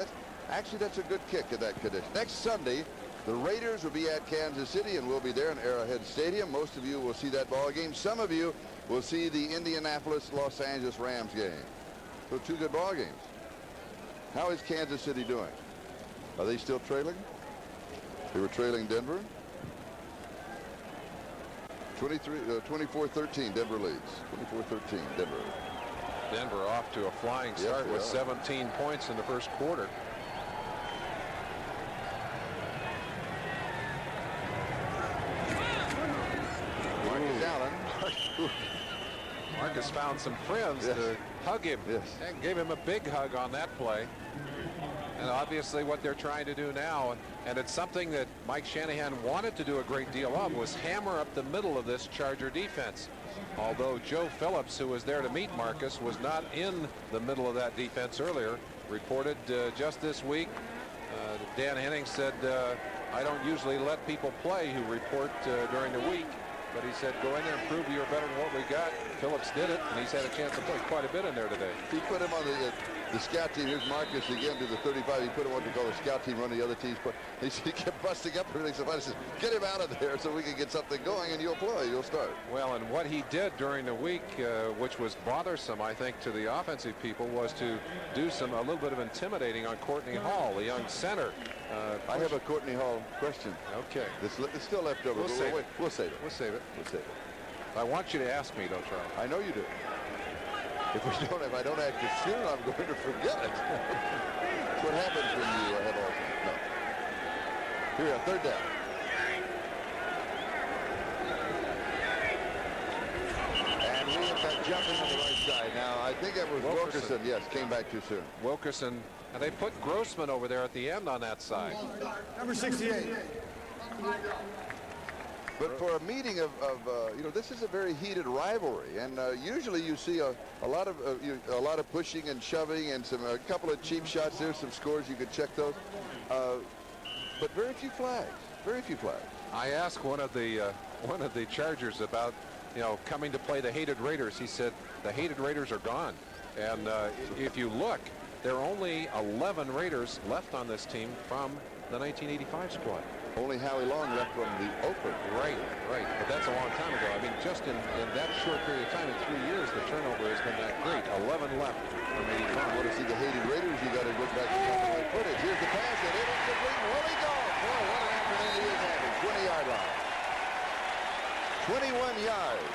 That's a good kick in that condition. Next Sunday, the Raiders will be at Kansas City, and we'll be there in Arrowhead Stadium. Most of you will see that ball game. Some of you will see the Indianapolis-Los Angeles Rams game. So 2 good ball games. How is Kansas City doing? Are they still trailing? They were trailing Denver. 24-13, Denver leads. 24-13, Denver. Denver off to a flying start with 17 points in the first quarter. Marcus Allen. Marcus found some friends to hug him and gave him a big hug on that play. And obviously what they're trying to do now, and it's something that Mike Shanahan wanted to do a great deal of, was hammer up the middle of this Charger defense. Although Joe Phillips, who was there to meet Marcus, was not in the middle of that defense earlier, reported just this week. Dan Henning said, I don't usually let people play who report during the week. But he said, go in there and prove you're better than what we got. Phillips did it, and he's had a chance to play quite a bit in there today. He put him on the scout team. Here's Marcus again to the 35. He put him on what they call the scout team, running the other team's play. He kept busting up everything. Somebody says, get him out of there so we can get something going, and you'll play. You'll start. Well, and what he did during the week, which was bothersome, I think, to the offensive people, was to do a little bit of intimidating on Courtney Hall, the young center. I have a Courtney Hall question. Okay. It's still left over. We'll save it. We'll save it. We'll save it. We'll save it. I want you to ask me, don't Charlie? I know you do. If I don't ask it soon, I'm going to forget it. That's what happens when you have Olson. No. Here we are, 3rd down. And we have got jumping on the right side. Now, I think it was Wilkerson. Yes, came back too soon. Wilkerson, and they put Grossman over there at the end on that side. Number 68. But for a meeting of this is a very heated rivalry, and usually you see a lot of pushing and shoving and a couple of cheap shots. There's some scores, you could check those, but very few flags. Very few flags. I asked one of the Chargers about coming to play the hated Raiders. He said the hated Raiders are gone, and if you look, there are only 11 Raiders left on this team from the 1985 squad. Only Howie Long left from the Oakland. Right. But that's a long time ago. I mean, just in that short period of time, in 3 years, the turnover has been that great. 11 left from 85. Want to see the hated Raiders? You got to look back at the footage. Here's the pass, and it is complete. Willie Gault. Boy, what an afternoon he is having. 20-yard line. 21 yards.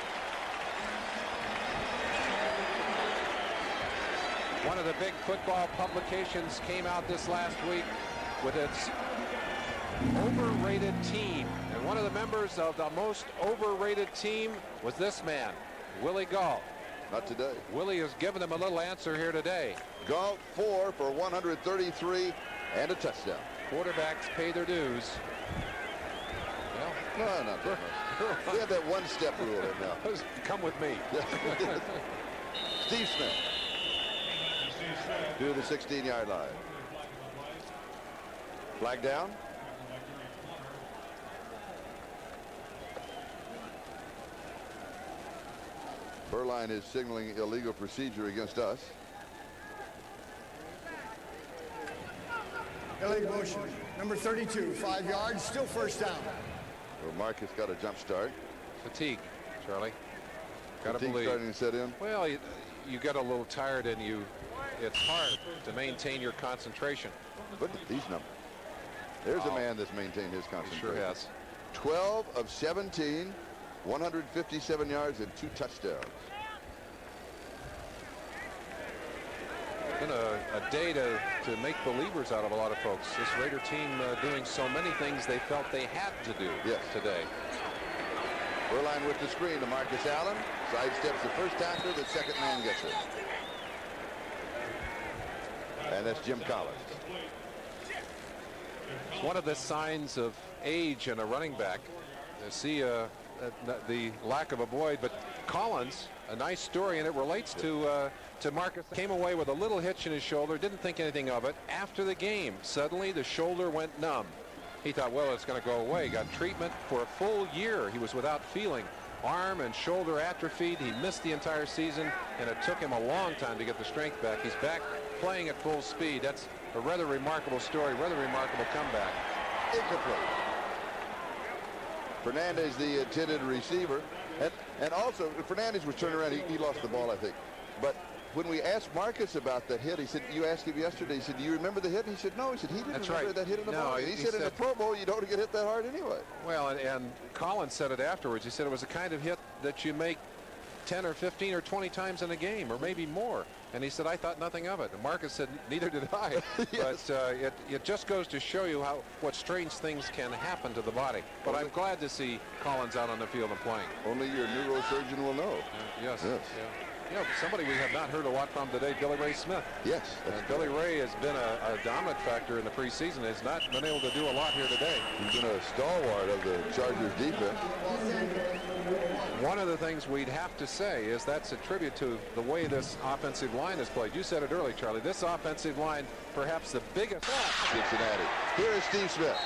One of the big football publications came out this last week with its overrated team, and one of the members of the most overrated team was this man, Willie Gault. Not today. Willie has given them a little answer here today. Gault 4 for 133 and a touchdown. Quarterbacks pay their dues. Well, no, not that much. We have that one-step rule in now. Come with me. Steve Smith to the 16-yard line. Flag down. MERLIN is signaling illegal procedure against us. Illegal motion. Number 32, 5 yards, still 1st down. Well, Marcus got a jump start. Fatigue, Charlie. Got to Fatigue believe. Starting to set in. Well, you get a little tired, and it's hard to maintain your concentration. Look at these numbers. There's a man that's maintained his concentration. Sure has. 12 of 17, 157 yards and 2 touchdowns. It's been a day to make believers out of a lot of folks. This Raider team doing so many things they felt they had to do today. MERLIN with the screen to Marcus Allen. Sidesteps the first tackler. The second man gets it. And that's Jim Collins. It's one of the signs of age in a running back. You see the lack of a void, but Collins, a nice story, and it relates to Marcus. Came away with a little hitch in his shoulder, didn't think anything of it. After the game, suddenly the shoulder went numb. He thought, well, it's going to go away. Got treatment for a full year. He was without feeling. Arm and shoulder atrophied. He missed the entire season, and it took him a long time to get the strength back. He's back playing at full speed. That's a rather remarkable story, rather remarkable comeback. Incomplete. Fernandez, the intended receiver. And also, Fernandez was turned around. He lost the ball, I think. But when we asked Marcus about that hit, he said, you asked him yesterday, he said, do you remember the hit? And he said, no. He said, he didn't remember that hit in the ball. He said, in the Pro Bowl, you don't get hit that hard anyway. Well, and Collins said it afterwards. He said it was a kind of hit that you make 10 or 15 or 20 times in a game, or maybe more. And he said, I thought nothing of it. And Marcus said, neither did I. Yes. But it just goes to show you what strange things can happen to the body. But I'm glad to see Collins out on the field and playing. Only your neurosurgeon will know. Yes. Yeah. You know, somebody we have not heard a lot from today, Billy Ray Smith. Yes. Billy Ray has been a dominant factor in the preseason. Has not been able to do a lot here today. He's been a stalwart of the Chargers defense. One of the things we'd have to say is that's a tribute to the way this offensive line is played. You said it early, Charlie. This offensive line, perhaps the biggest. Cincinnati. Here is Steve Smith.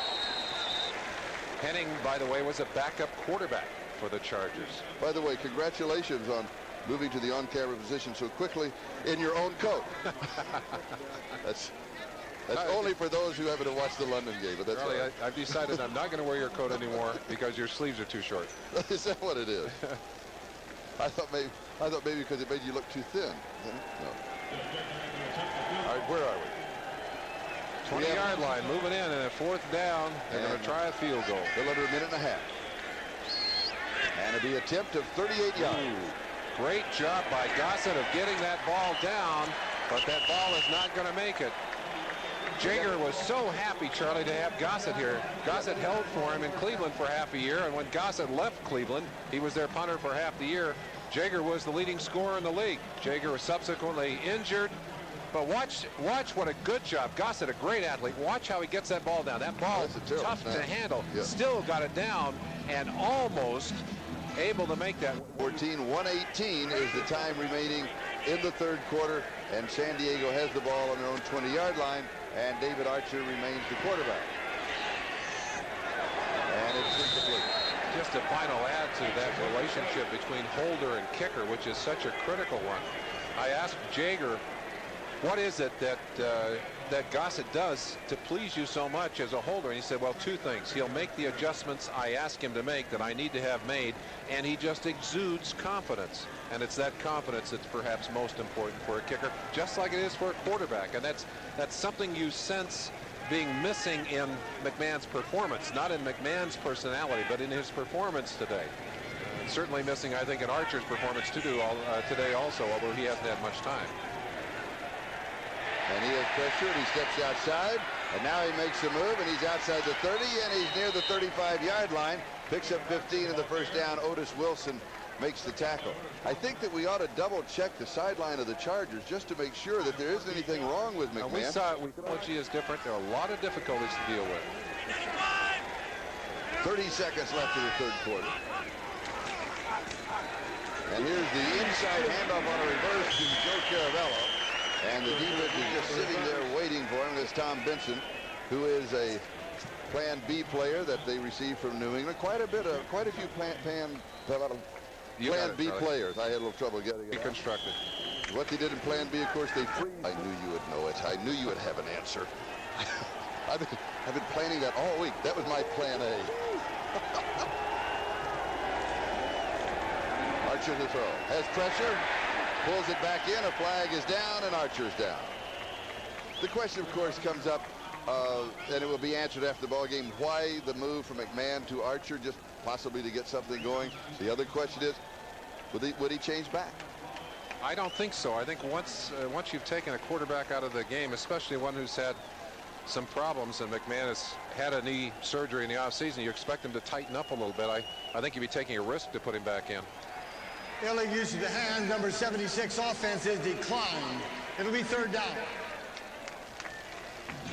Henning, by the way, was a backup quarterback for the Chargers. By the way, congratulations on moving to the on-camera position so quickly in your own coat. That's only for those who haven't watched the London game. But that's Charlie, I've decided I'm not going to wear your coat anymore because your sleeves are too short. Is that what it is? I thought maybe because it made you look too thin. No. All right, where are we? 20-yard line, moving in, and at fourth down, they're going to try a field goal. A little under a minute and a half. And the attempt of 38 yards. Great job by Gossett of getting that ball down, but that ball is not going to make it. Jaeger was so happy, Charlie, to have Gossett here. Gossett held for him in Cleveland for half a year, and when Gossett left Cleveland, he was their punter for half the year. Jaeger was the leading scorer in the league. Jaeger was subsequently injured, but watch what a good job. Gossett, a great athlete. Watch how he gets that ball down. That ball tough to handle. Yeah. Still got it down and almost able to make that. 118 is the time remaining in the third quarter, and San Diego has the ball on their own 20-yard line, and David Archer remains the quarterback. And it's incomplete. Just a final add to that relationship between holder and kicker, which is such a critical one. I asked Jaeger, what is it that Gossett does to please you so much as a holder? And he said, well, two things. He'll make the adjustments I ask him to make that I need to have made, and he just exudes confidence. And it's that confidence that's perhaps most important for a kicker, just like it is for a quarterback. And that's something you sense being missing in McMahon's performance, not in McMahon's personality, but in his performance today. Certainly missing, I think, in Archer's performance today also, although he hasn't had much time. And he has pressure, and he steps outside, and now he makes a move, and he's outside the 30, and he's near the 35-yard line. Picks up 15 in the first down. Otis Wilson makes the tackle. I think that we ought to double-check the sideline of the Chargers just to make sure that there isn't anything wrong with McMahon. We saw technology is different. There are a lot of difficulties to deal with. 30 seconds left in the third quarter. And here's the inside handoff on a reverse to Joe Caravello. And the defense is just sitting there waiting for him. This Tom Benson, who is a Plan B player that they received from New England. Quite a few Plan B players. I had a little trouble getting it. Reconstructed. What they did in Plan B, of course, they freeze. I knew you would know it. I knew you would have an answer. I've been planning that all week. That was my Plan A. Archer to throw. Has pressure. Pulls it back in. A flag is down, and Archer's down. The question, of course, comes up, and it will be answered after the ball game. Why the move from McMahon to Archer, just possibly to get something going? The other question is, would he change back? I don't think so. I think once you've taken a quarterback out of the game, especially one who's had some problems, and McMahon has had a knee surgery in the offseason, you expect him to tighten up a little bit. I think you'd be taking a risk to put him back in. Illegal use of the hands, number 76 offense is declined. It'll be third down.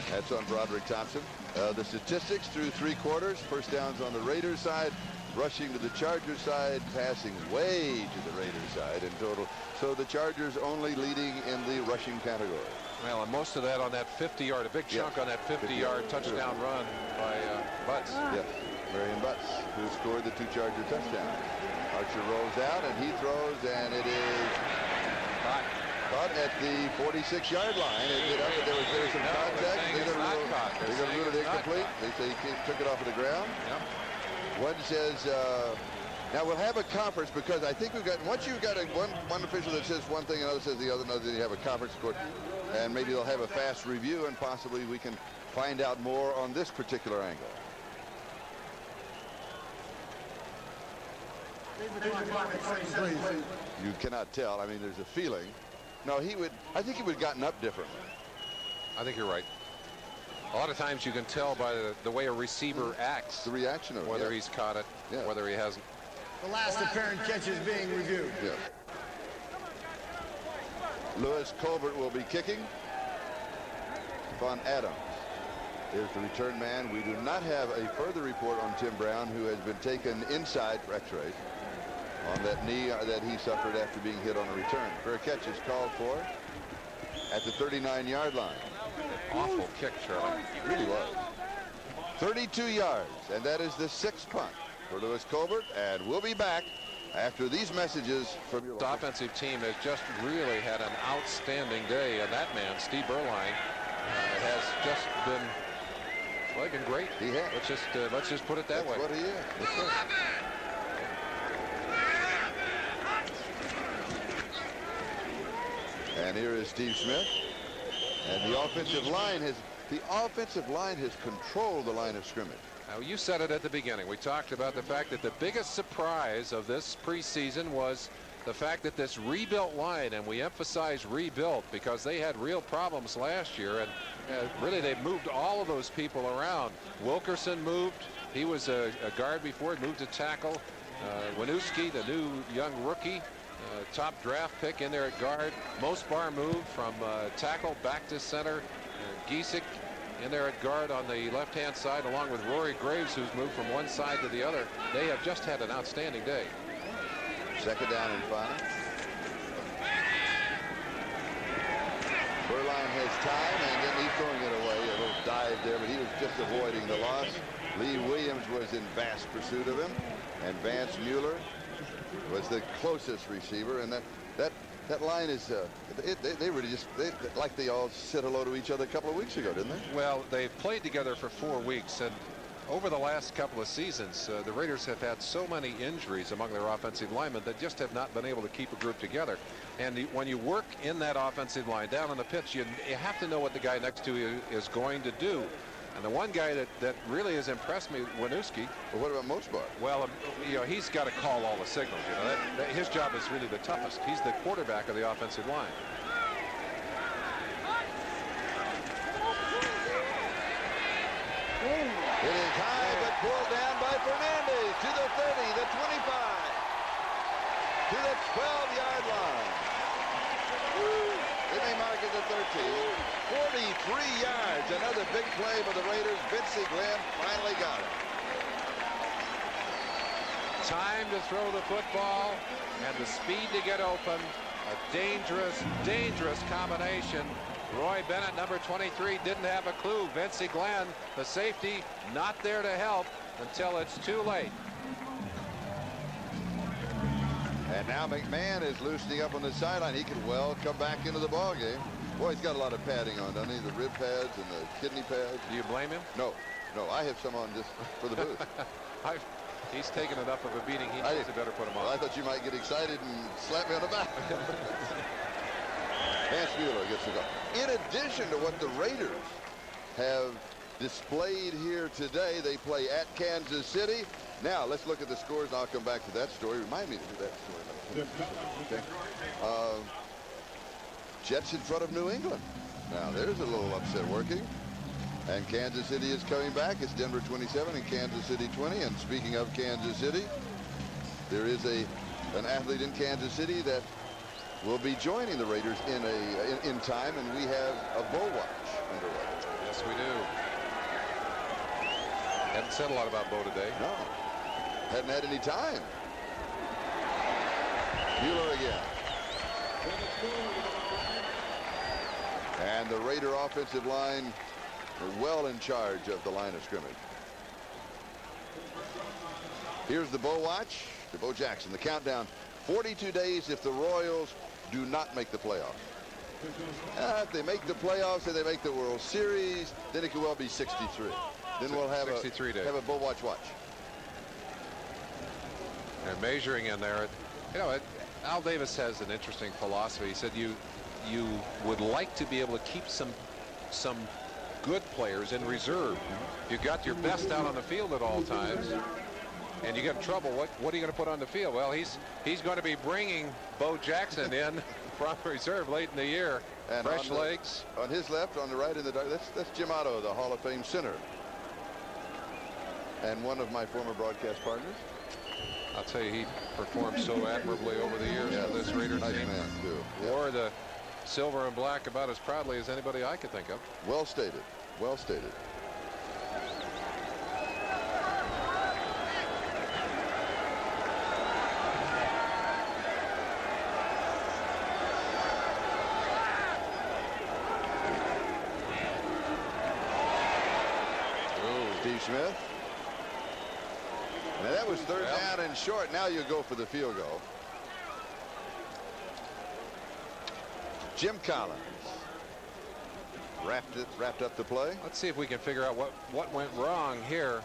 That's on Broderick Thompson. The statistics through three quarters. First downs on the Raiders side, rushing to the Chargers side, passing way to the Raiders side in total. So the Chargers only leading in the rushing category. Well, and most of that on that 50-yard, a big chunk on that 50-yard touchdown run by Butts. Yes, Marion Butts, who scored the 2 Charger touchdowns. Archer rolls out and he throws, and it is caught at the 46-yard line. There was some contact. They're going to rule it incomplete. They say he took it off of the ground. Yep. One says, now we'll have a conference, because I think we've got, once you've got one official that says one thing, another says the other, then you have a conference court, and maybe they'll have a fast review, and possibly we can find out more on this particular angle. You cannot tell. I mean, there's a feeling. No, I think he would have gotten up differently. I think you're right. A lot of times you can tell by the way a receiver acts. The reaction of it, whether he's caught it, whether he hasn't. The last apparent catch is being reviewed. Yeah. Lewis Colbert will be kicking. Von Adams is the return man. We do not have a further report on Tim Brown, who has been taken inside for x-rays on that knee that he suffered after being hit on a return. Fair catch is called for at the 39-yard line. Awful kick, Charlie. It really was. 32 yards, and that is the 6th punt for Lewis Colbert, and we'll be back after these messages from your offensive team has just really had an outstanding day, and that man, Steve Berline, has just been, well, he's been great. He has. Let's just put it that way. That's what he is. That's right. And here is Steve Smith, and the offensive line has controlled the line of scrimmage. Now, you said it at the beginning. We talked about the fact that the biggest surprise of this preseason was the fact that this rebuilt line, and we emphasize rebuilt because they had real problems last year, and really they've moved all of those people around. Wilkerson moved. He was a guard before, moved to tackle. Winooski, the new young rookie, top draft pick in there at guard. Mosbar moved from tackle back to center. Giesick in there at guard on the left-hand side, along with Rory Graves, who's moved from one side to the other. They have just had an outstanding day. 2nd down and 5. Berline has time, and then he's throwing it away. A little dive there, but he was just avoiding the loss. Lee Williams was in vast pursuit of him, and Vance Mueller was the closest receiver. And that line is they really just like they all said hello to each other a couple of weeks ago, didn't they? Well, they've played together for 4 weeks, and over the last couple of seasons, the Raiders have had so many injuries among their offensive linemen that just have not been able to keep a group together. And when you work in that offensive line down on the pitch, you have to know what the guy next to you is going to do. And the one guy that really has impressed me, Winooski. Well, what about Mosbar? Well, he's got to call all the signals. His job is really the toughest. He's the quarterback of the offensive line. It is high, but pulled down by Fernandez to the 30, the 25, to the 12-yard line. They may mark it the 13. 43 yards. Another big play by the Raiders. Vincey Glenn finally got it. Time to throw the football and the speed to get open. A dangerous, dangerous combination. Roy Bennett, number 23, didn't have a clue. Vincey Glenn, the safety, not there to help until it's too late. And now McMahon is loosening up on the sideline. He could well come back into the ball game. Boy, he's got a lot of padding on, doesn't he? The rib pads and the kidney pads. Do you blame him? No. I have some on just for the booth. He's taken enough of a beating. He needs to better put him on. Well, I thought you might get excited and slap me on the back. Vance Mueller gets the goal. In addition to what the Raiders have displayed here today, they play at Kansas City. Now, let's look at the scores, and I'll come back to that story. Remind me to do that story. Okay. Jets in front of New England. Now, there's a little upset working. And Kansas City is coming back. It's Denver 27 and Kansas City 20. And speaking of Kansas City, there is an athlete in Kansas City that will be joining the Raiders in time, and we have a bull watch underway. Yes, we do. Haven't said a lot about Bo today. No. Hadn't had any time. Mueller again. And the Raider offensive line are well in charge of the line of scrimmage. Here's the Bo watch to Bo Jackson. The countdown, 42 days if the Royals do not make the playoffs. If they make the playoffs and they make the World Series, then it could well be 63. Then we'll have 63 days. Have a Bo watch. And measuring in there, you know, Al Davis has an interesting philosophy. He said you would like to be able to keep some good players in reserve. You got your best out on the field at all times, and you get in trouble. What are you going to put on the field? Well, he's going to be bringing Bo Jackson in from reserve late in the year. And fresh legs. On his left, on the right in the dark, that's Jim Otto, the Hall of Fame center, and one of my former broadcast partners. I'll tell you, he performed so admirably over the years for this Raiders nice team. Man, too. Yeah. Wore the silver and black about as proudly as anybody I could think of. Well stated. Well stated. Steve Smith. Now that was third down and short. Now you go for the field goal. Jim Collins wrapped up the play. Let's see if we can figure out what went wrong here.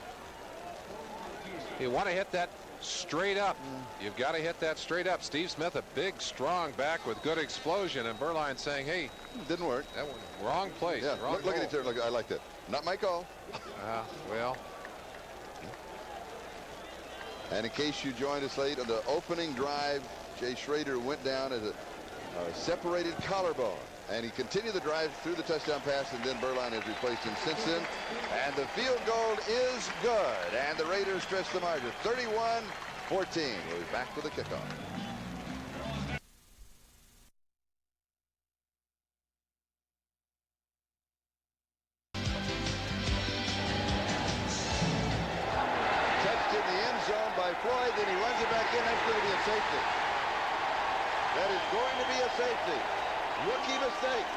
You want to hit that straight up. You've got to hit that straight up. Steve Smith, a big, strong back with good explosion, and Berline saying, "Hey, didn't work. That one, wrong place." Yeah, wrong look at each other. Look, I like that. Not my call. Well. And in case you joined us late on the opening drive, Jay Schrader went down as a separated collarbone, and he continued the drive through the touchdown pass, and then Berline has replaced him since then. And the field goal is good, and the Raiders stretch the margin 31-14. We'll be back with the kickoff. Floyd, then he runs it back in. That's going to be a safety. That is going to be a safety. Rookie mistake.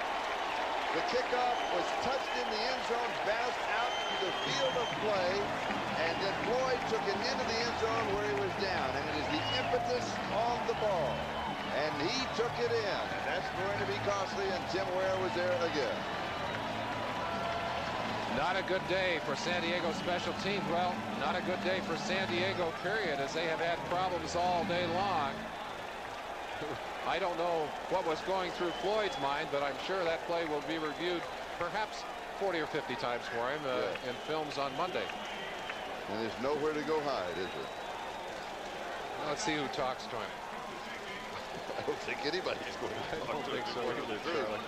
The kickoff was touched in the end zone, bounced out to the field of play, and then Floyd took it into the end zone where he was down. And it is the impetus on the ball. And he took it in. And that's going to be costly, and Tim Ware was there again. Not a good day for San Diego special teams. Well, not a good day for San Diego, period, as they have had problems all day long. I don't know what was going through Floyd's mind, but I'm sure that play will be reviewed perhaps 40 or 50 times for him in films on Monday. And there's nowhere to go hide, is there? Well, let's see who talks to him. I don't think anybody's going to talk to him. I don't think so either, Charlie.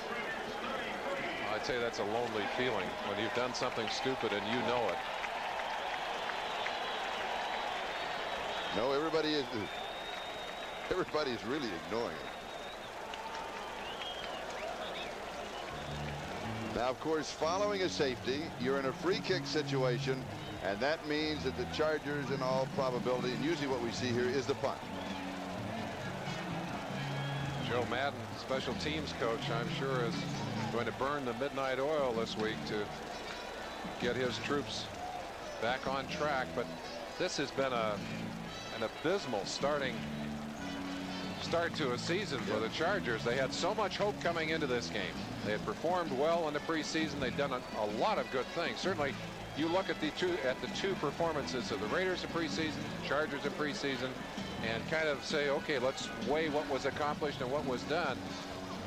I'd say that's a lonely feeling when you've done something stupid and you know it. No, everybody's really ignoring it. Now, of course, following a safety, you're in a free kick situation, and that means that the Chargers, in all probability, and usually what we see here, is the punt. Joe Madden, special teams coach, I'm sure is going to burn the midnight oil this week to get his troops back on track. But this has been an abysmal start to a season for the Chargers. They had so much hope coming into this game. They had performed well in the preseason. They'd done a lot of good things. Certainly, you look at the two performances of the Raiders in preseason, Chargers in preseason, and kind of say, okay, let's weigh what was accomplished and what was done.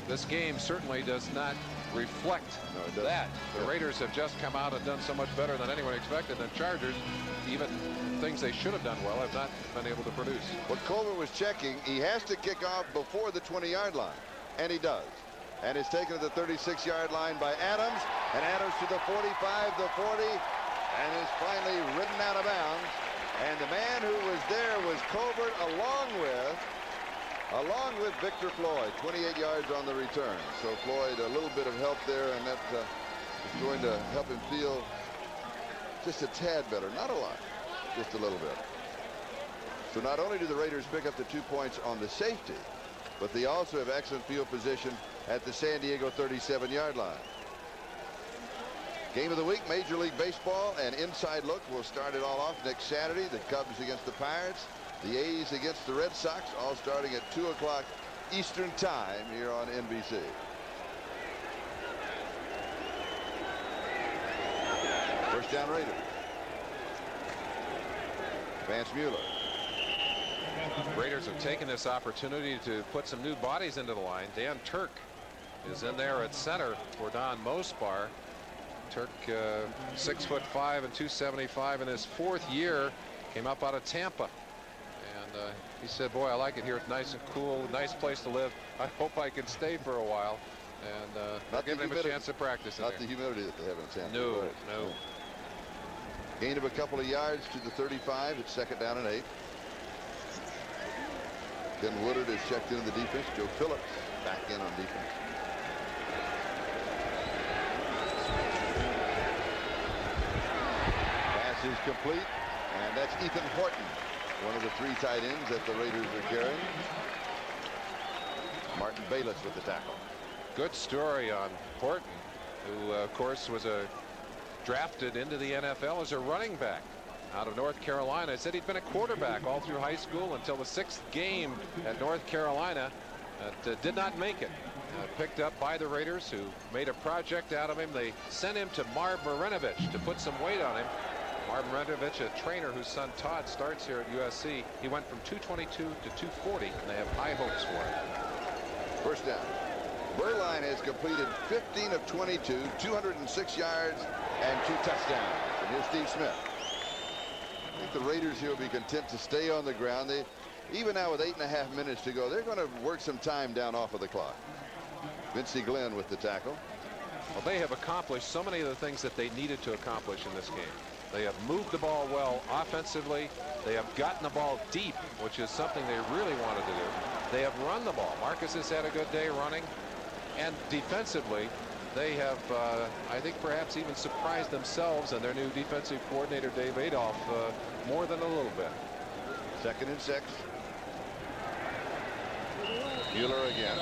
This game certainly does not reflect that. The Raiders have just come out and done so much better than anyone expected. The Chargers, even things they should have done well, have not been able to produce. What Colbert was checking, he has to kick off before the 20-yard line, and he does. And it's taken to the 36-yard line by Adams, and Adams to the 45, the 40, and is finally ridden out of bounds. And the man who was there was Colbert, along with Victor Floyd, 28 yards on the return. So Floyd, a little bit of help there, and that is going to help him feel just a tad better. Not a lot, just a little bit. So not only do the Raiders pick up the 2 points on the safety, but they also have excellent field position at the San Diego 37-yard line. Game of the week, Major League Baseball, and Inside Look. We'll start it all off next Saturday. The Cubs against the Pirates, the A's against the Red Sox, all starting at 2 o'clock Eastern Time here on NBC. First down, Raiders. Vance Mueller. Raiders have taken this opportunity to put some new bodies into the line. Dan Turk is in there at center for Don Mospar. Turk, 6'5" and 275 in his 4th year, came up out of Tampa, and he said, boy, I like it here. It's nice and cool, nice place to live. I hope I can stay for a while, and not giving him a chance to practice. Not the humidity that they have in Tampa. No, no. Gain of a couple of yards to the 35. It's 2nd down and 8. Ken Woodard has checked into the defense. Joe Phillips back in on defense. Pass is complete, and that's Ethan Horton, one of the 3 tight ends that the Raiders are carrying. Martin Bayless with the tackle. Good story on Horton, who of course was drafted into the NFL as a running back out of North Carolina. I said he'd been a quarterback all through high school until the 6th game at North Carolina. Did not make it. Picked up by the Raiders, who made a project out of him. They sent him to Marv Marinovich to put some weight on him. Marv Marinovich, a trainer whose son Todd starts here at USC. He went from 222 to 240, and they have high hopes for him. First down. MERLIN has completed 15 of 22, 206 yards, and 2 touchdowns. And here's Steve Smith. I think the Raiders here will be content to stay on the ground. Even now with 8.5 minutes to go, they're going to work some time down off of the clock. Vincey Glenn with the tackle. Well, they have accomplished so many of the things that they needed to accomplish in this game. They have moved the ball well offensively. They have gotten the ball deep, which is something they really wanted to do. They have run the ball. Marcus has had a good day running. And defensively, they have, I think, perhaps even surprised themselves and their new defensive coordinator, Dave Adolph, more than a little bit. 2nd and 6. Mueller again.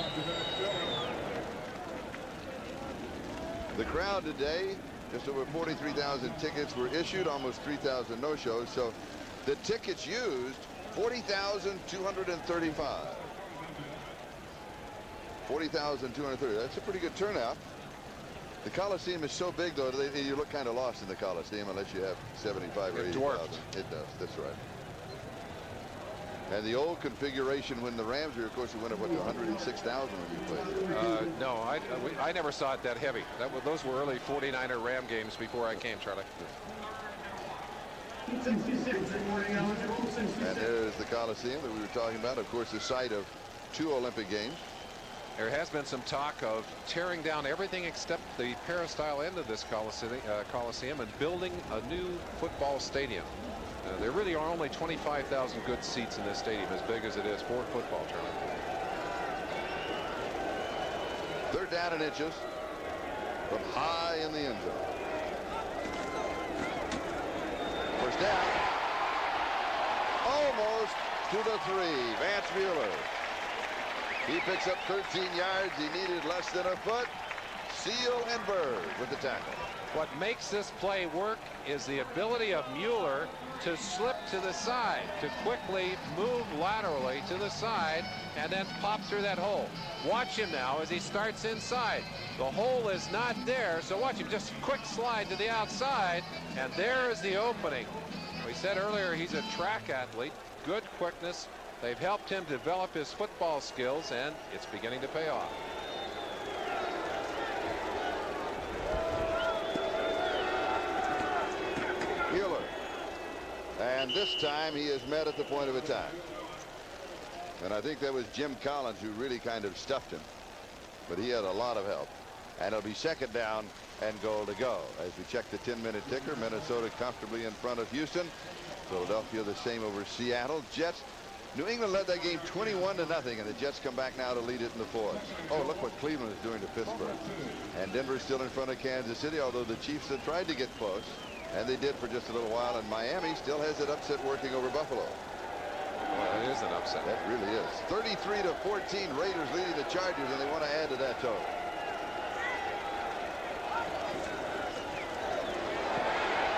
The crowd today, just over 43,000 tickets were issued, almost 3,000 no-shows. So the tickets used, 40,235. 40,230. That's a pretty good turnout. The Coliseum is so big, though, you look kind of lost in the Coliseum unless you have 75 or 80,000. It does. That's right. And the old configuration when the Rams were, of course, it went up to 106,000 when you played. No, I never saw it that heavy. Those were early 49er Ram games before I came, Charlie. And there's the Coliseum that we were talking about, of course, the site of 2 Olympic Games. There has been some talk of tearing down everything except the peristyle end of this Coliseum and building a new football stadium. There really are only 25,000 good seats in this stadium, as big as it is for football, Charlie. 3rd down and inches from high in the end zone. First down. Almost to the 3. Vance Mueller. He picks up 13 yards. He needed less than a foot. Seal and Bird with the tackle. What makes this play work is the ability of Mueller to slip to the side, to quickly move laterally to the side and then pop through that hole. Watch him now as he starts inside. The hole is not there, so watch him just quick slide to the outside, and there is the opening. We said earlier he's a track athlete, good quickness. They've helped him develop his football skills, and it's beginning to pay off. Mueller. And this time he is met at the point of attack. And I think that was Jim Collins who really kind of stuffed him. But he had a lot of help. And it'll be 2nd down and goal to go. As we check the 10-minute ticker, Minnesota comfortably in front of Houston. Philadelphia the same over Seattle. Jets. New England led that game 21-0, and the Jets come back now to lead it in the 4th. Oh, look what Cleveland is doing to Pittsburgh. And Denver's still in front of Kansas City, although the Chiefs have tried to get close. And they did for just a little while, and Miami still has that upset working over Buffalo. Well, it is an upset. That really is. 33-14, Raiders leading the Chargers, and they want to add to that total.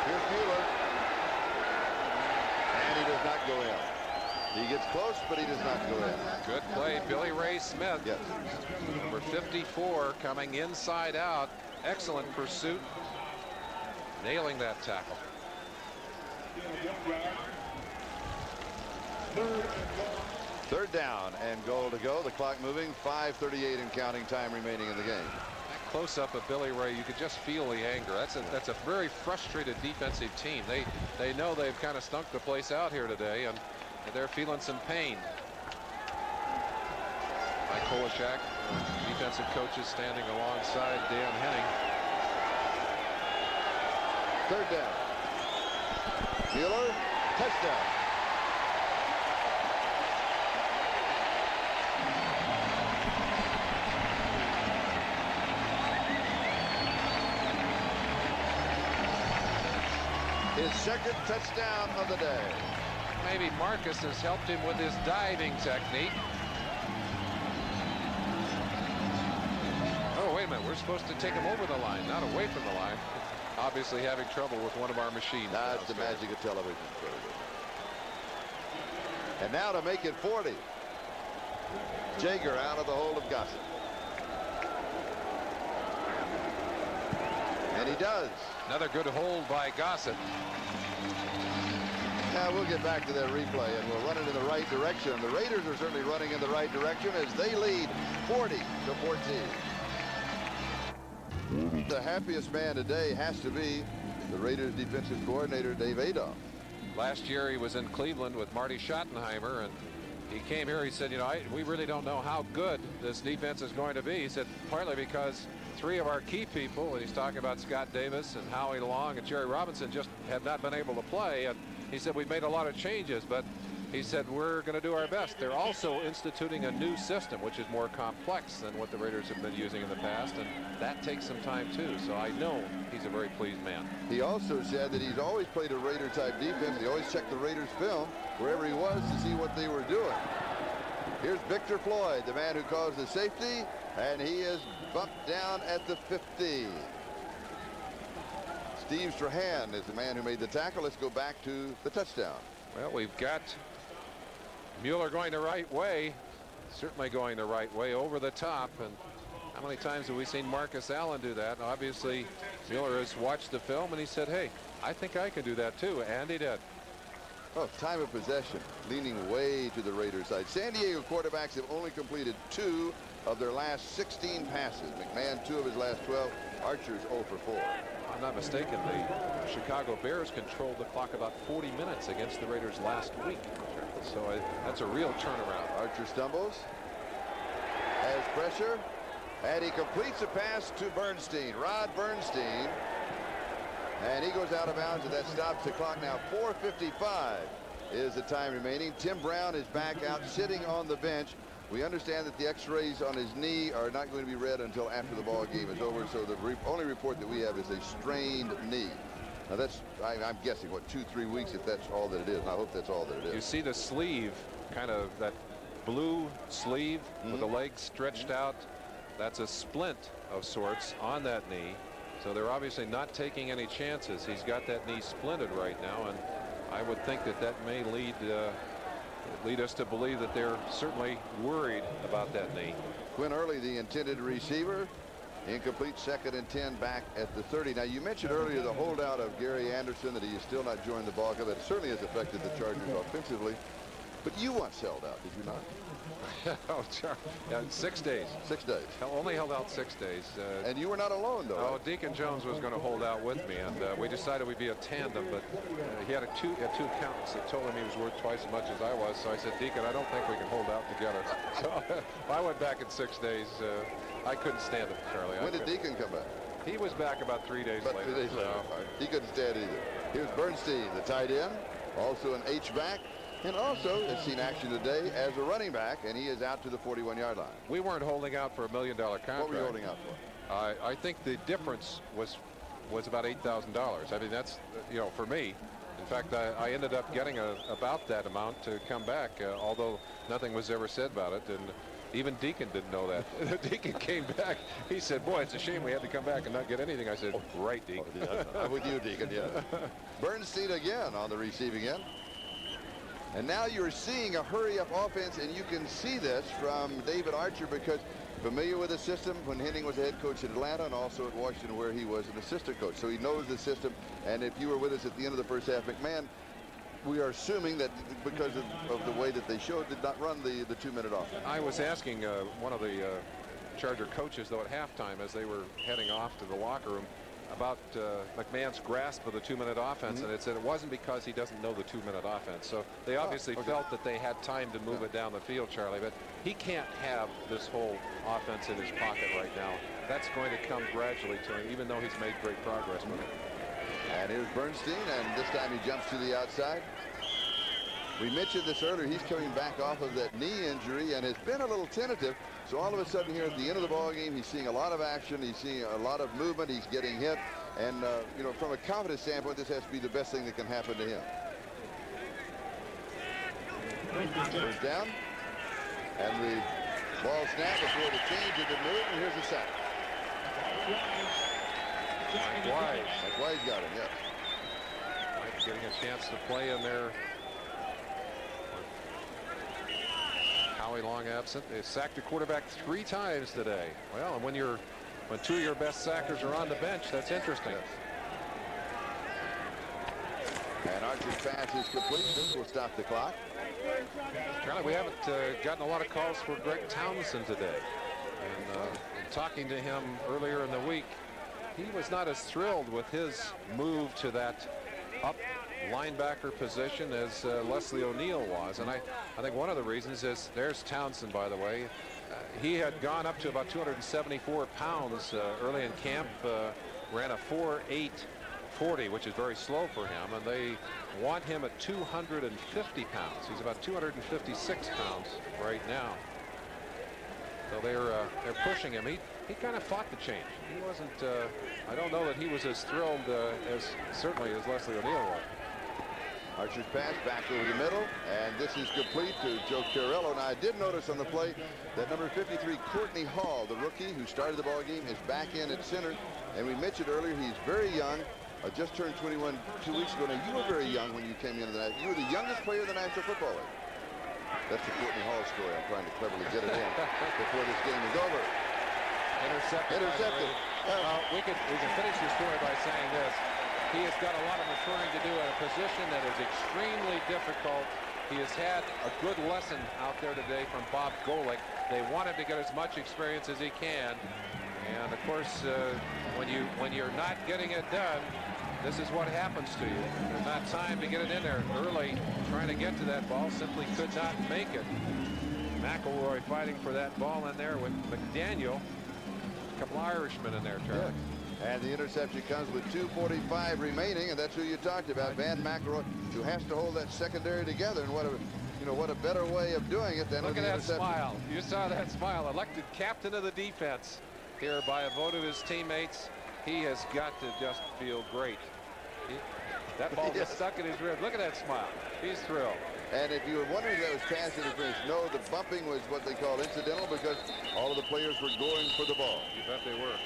Here's Mueller. And he does not go in. He gets close, but he does not go in. Good play, Billy Ray Smith. Yes. Number 54 coming inside out. Excellent pursuit. Nailing that tackle. Third down and goal to go. The clock moving. 5:38 and counting time remaining in the game. That close up of Billy Ray, you could just feel the anger. That's a very frustrated defensive team. They know they've kind of stunk the place out here today, and they're feeling some pain. Mike Kolachak, defensive coaches, standing alongside Dan Henning. Third down. Mueller, touchdown. His second touchdown of the day. Maybe Marcus has helped him with his diving technique. Oh, wait a minute. We're supposed to take him over the line, not away from the line. Obviously having trouble with one of our machines. That's the magic of television. And now to make it 40. Jaeger out of the hold of Gossett. And he does. Another good hold by Gossett. Now we'll get back to that replay, and we'll run it in the right direction. The Raiders are certainly running in the right direction as they lead 40-14. The happiest man today has to be the Raiders defensive coordinator, Dave Adolph. Last year he was in Cleveland with Marty Schottenheimer, and he came here. He said, you know, we really don't know how good this defense is going to be. He said partly because three of our key people, and he's talking about Scott Davis and Howie Long and Jerry Robinson, just have not been able to play. And he said we've made a lot of changes, but he said we're going to do our best. They're also instituting a new system, which is more complex than what the Raiders have been using in the past, and that takes some time too. So I know he's a very pleased man. He also said that he's always played a Raider type defense. He always checked the Raiders film wherever he was to see what they were doing. Here's Victor Floyd, the man who caused the safety, and he is bumped down at the 50. Steve Strahan is the man who made the tackle. Let's go back to the touchdown. Well, we've got Mueller going the right way, certainly going the right way over the top. And how many times have we seen Marcus Allen do that? And obviously Mueller has watched the film and he said, hey, I think I can do that too, and he did. Oh, time of possession leaning way to the Raiders side. San Diego quarterbacks have only completed 2 of their last 16 passes. McMahon 2 of his last 12. Archer's 0 for 4. If I'm not mistaken, the Chicago Bears controlled the clock about 40 minutes against the Raiders last week. So that's a real turnaround. Archer stumbles, has pressure, and he completes a pass to Bernstein. Rod Bernstein. And he goes out of bounds, and that stops the clock. Now 4:55 is the time remaining. Tim Brown is back out sitting on the bench. We understand that the x-rays on his knee are not going to be read until after the ball game is over. So the only report that we have is a strained knee. Now that's, I'm guessing, what, 2-3 weeks, if that's all that it is. And I hope that's all that it is. You see the sleeve, kind of that blue sleeve with the legs stretched out. That's a splint of sorts on that knee. So they're obviously not taking any chances. He's got that knee splinted right now, and I would think that that may lead us to believe that they're certainly worried about that knee. Quinn Early, the intended receiver. Incomplete, 2nd and 10 back at the 30. Now, you mentioned earlier the holdout of Gary Anderson, that he is still not joined the ball club. That certainly has affected the Chargers offensively. But you once held out, did you not? Oh, yeah, 6 days. 6 days. Only held out 6 days. And you were not alone, though. Oh, Deacon Jones was going to hold out with me, and we decided we'd be a tandem, but he had two accountants that told him he was worth twice as much as I was. So I said, Deacon, I don't think we can hold out together. So I went back in 6 days. I couldn't stand it, Charlie. When did Deacon come back? He was back about 3 days later. 3 days later. He couldn't stand either. Here's Bernstein, the tight end, also an H-back. And also has seen action today as a running back, and he is out to the 41-yard line. We weren't holding out for $1 million contract. What were you holding out for? I think the difference was about $8,000. I mean, that's, you know, for me, In fact, I ended up getting about that amount to come back, although nothing was ever said about it. And even Deacon didn't know that. Deacon came back. He said, boy, it's a shame we had to come back and not get anything. I said, right, Deacon. I'm with you, Deacon, yeah. Bernstein again on the receiving end. And now you're seeing a hurry-up offense, and you can see this from David Archer, because familiar with the system when Henning was the head coach at Atlanta and also at Washington, where he was an assistant coach. So he knows the system. And if you were with us at the end of the first half, McMahon, we are assuming that because of the way that they showed, did not run the 2-minute offense. I was asking one of the Charger coaches, though, at halftime as they were heading off to the locker room about McMahon's grasp of the 2-minute offense, and it said it wasn't because he doesn't know the 2-minute offense. So they obviously felt that they had time to move it down the field, Charlie, but he can't have this whole offense in his pocket right now. That's going to come gradually to him, even though he's made great progress with it. And here's Bernstein, and this time he jumps to the outside. We mentioned this earlier. He's coming back off of that knee injury and has been a little tentative. So all of a sudden here at the end of the ball game, he's seeing a lot of action. He's seeing a lot of movement. He's getting hit. And, you know, from a confidence standpoint, this has to be the best thing that can happen to him. First down. And the ball snap before the change of the move. And here's the sack. Mike Wise. Mike Wise got him, yes. Mike getting a chance to play in there. Howie Long absent. They sacked the quarterback 3 times today. Well, and when 2 of your best sackers are on the bench, that's interesting. Yes. And Archer's pass is complete. This will stop the clock. Charlie, we haven't gotten a lot of calls for Greg Townsend today. And in talking to him earlier in the week, he was not as thrilled with his move to that up linebacker position as Leslie O'Neal was. And I think one of the reasons is, there's Townsend, by the way. He had gone up to about 274 pounds early in camp, ran a 4.840, which is very slow for him, and they want him at 250 pounds. He's about 256 pounds right now. So they're pushing him. He kind of fought the change. He wasn't, I don't know that he was as thrilled as certainly as Leslie O'Neal was. Archer's pass back over the middle, and this is complete to Joe Carello. Now, I did notice on the play that number 53, Courtney Hall, the rookie who started the ball game, is back in at center. And we mentioned earlier, he's very young. Just turned 21 2 weeks ago. Now, you were very young when you came into the night. You were the youngest player in the National Football League. That's the Courtney Hall story. I'm trying to cleverly get it in before this game is over. Intercepted. We can finish the story by saying this. He has got a lot of maturing to do at a position that is extremely difficult. He has had a good lesson out there today from Bob Golick. They want him to get as much experience as he can. And of course, when you're not getting it done, this is what happens to you. There's not time to get it in there early. Trying to get to that ball, simply could not make it. McElroy fighting for that ball in there with McDaniel. A couple Irishmen in there, Charlie. Yeah. And the interception comes with 2:45 remaining, and that's who you talked about, Van McElroy, who has to hold that secondary together. And what a better way of doing it than look with at the that smile. You saw that smile. Elected captain of the defense here by a vote of his teammates. He has got to just feel great. That ball just stuck in his rib. Look at that smile. He's thrilled. And if you were wondering if that was pass interference, no, the bumping was what they call incidental, because all of the players were going for the ball. You bet they were.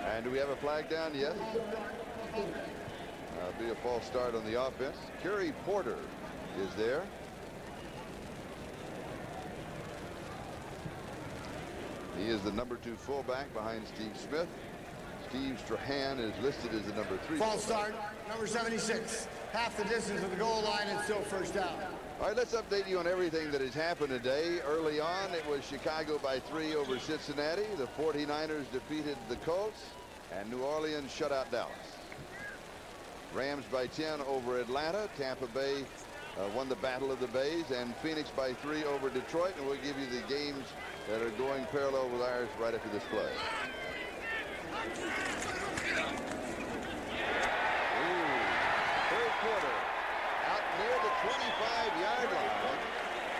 And do we have a flag down? Yes. Be a false start on the offense. Kerry Porter is there. He is the number 2 fullback behind Steve Smith. Steve Strahan is listed as the number 3. False start, number 76. Half the distance of the goal line and still first down. All right, let's update you on everything that has happened today. Early on, it was Chicago by 3 over Cincinnati. The 49ers defeated the Colts, and New Orleans shut out Dallas. Rams by 10 over Atlanta. Tampa Bay won the Battle of the Bays, and Phoenix by 3 over Detroit. And we'll give you the games that are going parallel with ours right after this play. Third quarter, out near the 25-yard line,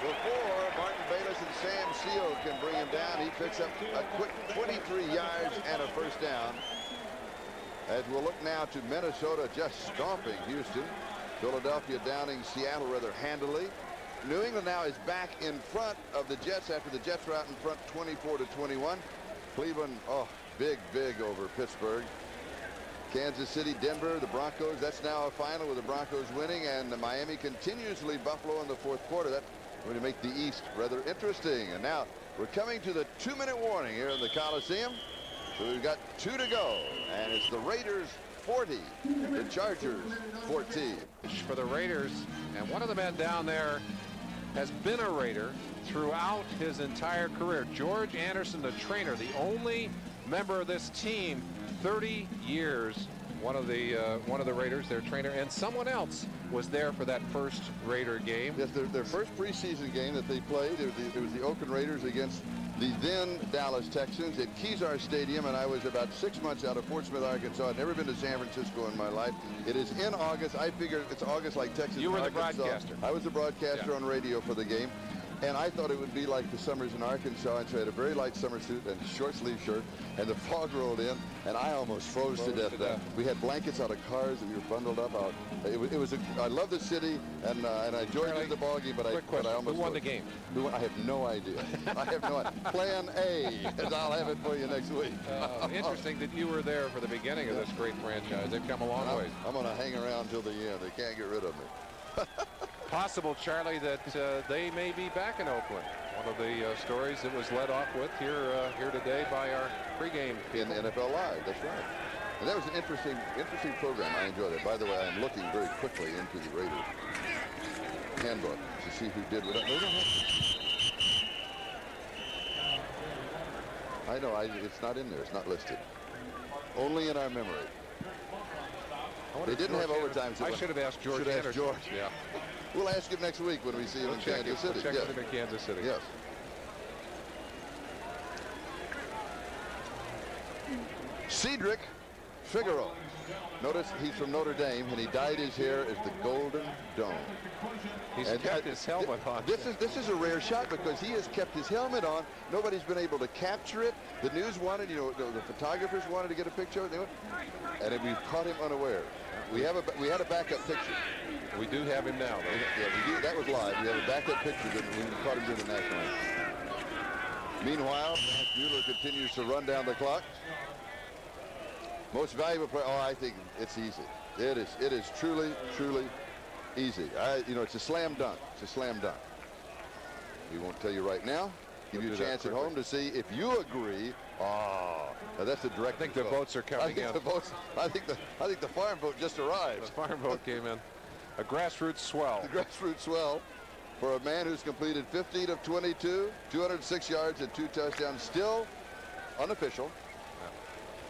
before Martin Bayless and Sam Seal can bring him down. He picks up a quick 23 yards and a first down. As we'll look now to Minnesota just stomping Houston. Philadelphia downing Seattle rather handily. New England now is back in front of the Jets after the Jets were out in front 24-21. Cleveland, oh, big over Pittsburgh. Kansas City, Denver, the Broncos. That's now a final with the Broncos winning, and Miami continues to lead Buffalo in the fourth quarter. That's going to make the East rather interesting. And now we're coming to the 2-minute warning here in the Coliseum. So we've got 2 to go, and it's the Raiders 40, the Chargers 14. For the Raiders, and one of the men down there has been a Raider throughout his entire career. George Anderson, the trainer, the only member of this team, 30 years. One of the Raiders, their trainer, and someone else was there for that first Raider game. Yes, their first preseason game that they played, it was the Oakland Raiders against the then Dallas Texans at Kezar Stadium, and I was about 6 months out of Fort Smith, Arkansas. I'd never been to San Francisco in my life. It is in August. I figured it's August like Texas. You were the Arkansas. broadcaster. I was the broadcaster on radio for the game. And I thought it would be like the summers in Arkansas, and so I had a very light summer suit and short sleeve shirt, and the fog rolled in, and I almost froze to death. We had blankets out of cars that we were bundled up out. I love the city, and I enjoyed the ball game, but I almost. Who won the game? I have no idea. I have no idea. Plan A, and I'll have it for you next week. Interesting that you were there for the beginning of this great franchise. They've come a long way. I'm going to hang around till the end. They can't get rid of me. Possible, Charlie, that they may be back in Oakland. One of the stories that was led off with here today by our pregame in NFL Live. That's right. And that was an interesting program. I enjoyed it. By the way, I'm looking very quickly into the Raiders handbook to see who did what. They don't have to. I know. It's not in there. It's not listed. Only in our memory. They didn't have overtime. I should have asked George. Yeah. We'll ask him next week when we see him in Kansas City. We'll check him in Kansas City. Yes. Cedric Figaro. Notice he's from Notre Dame, and he dyed his hair as the Golden Dome. He's kept his helmet on. This is a rare shot because he has kept his helmet on. Nobody's been able to capture it. The news wanted, the photographers wanted to get a picture of it, and we've caught him unaware. We had a backup picture. We do have him now, though. Yeah, we do. That was live. We have a backup picture that we caught him during the national anthem. Meanwhile, Mueller continues to run down the clock. Most valuable player. Oh, I think it's easy. It is truly easy. It's a slam dunk. It's a slam dunk. We won't tell you right now. Give you a chance at home to see if you agree. Oh, now that's a direct. I think the boats are coming in. I think the farm boat just arrived. The farm boat came in. A grassroots swell. The grassroots swell for a man who's completed 15 of 22, 206 yards and 2 touchdowns. Still unofficial.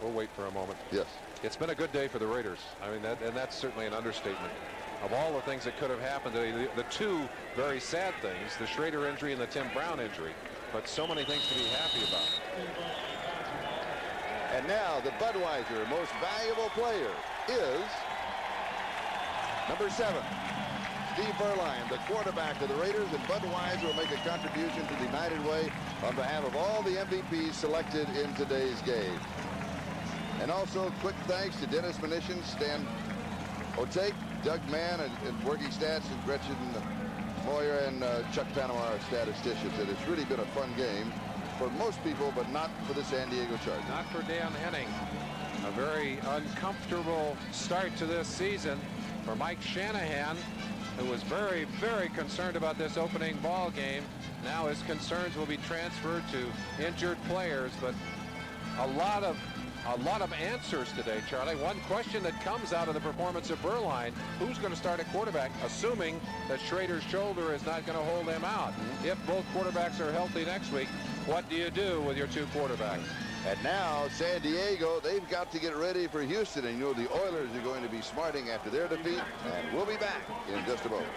We'll wait for a moment. Yes. It's been a good day for the Raiders. I mean, that's certainly an understatement. Of all the things that could have happened today, the two very sad things, the Schrader injury and the Tim Brown injury, but so many things to be happy about. And now the Budweiser most valuable player is number 7, Steve Berline, the quarterback of the Raiders, and Budweiser will make a contribution to the United Way on behalf of all the MVPs selected in today's game. And also quick thanks to Dennis Munitions, Stan Otate, Doug Mann, and working stats, and Gretchen Moyer and Chuck Panama, our statisticians. And it's really been a fun game for most people, but not for the San Diego Chargers. Not for Dan Henning. A very uncomfortable start to this season for Mike Shanahan, who was very, very concerned about this opening ball game. Now his concerns will be transferred to injured players, but a lot of answers today, Charlie. One question that comes out of the performance of Berline: who's going to start at quarterback, assuming that Schrader's shoulder is not going to hold him out? If both quarterbacks are healthy next week, what do you do with your two quarterbacks? And now San Diego, they've got to get ready for Houston, and the Oilers are going to be smarting after their defeat, and we'll be back in just a moment.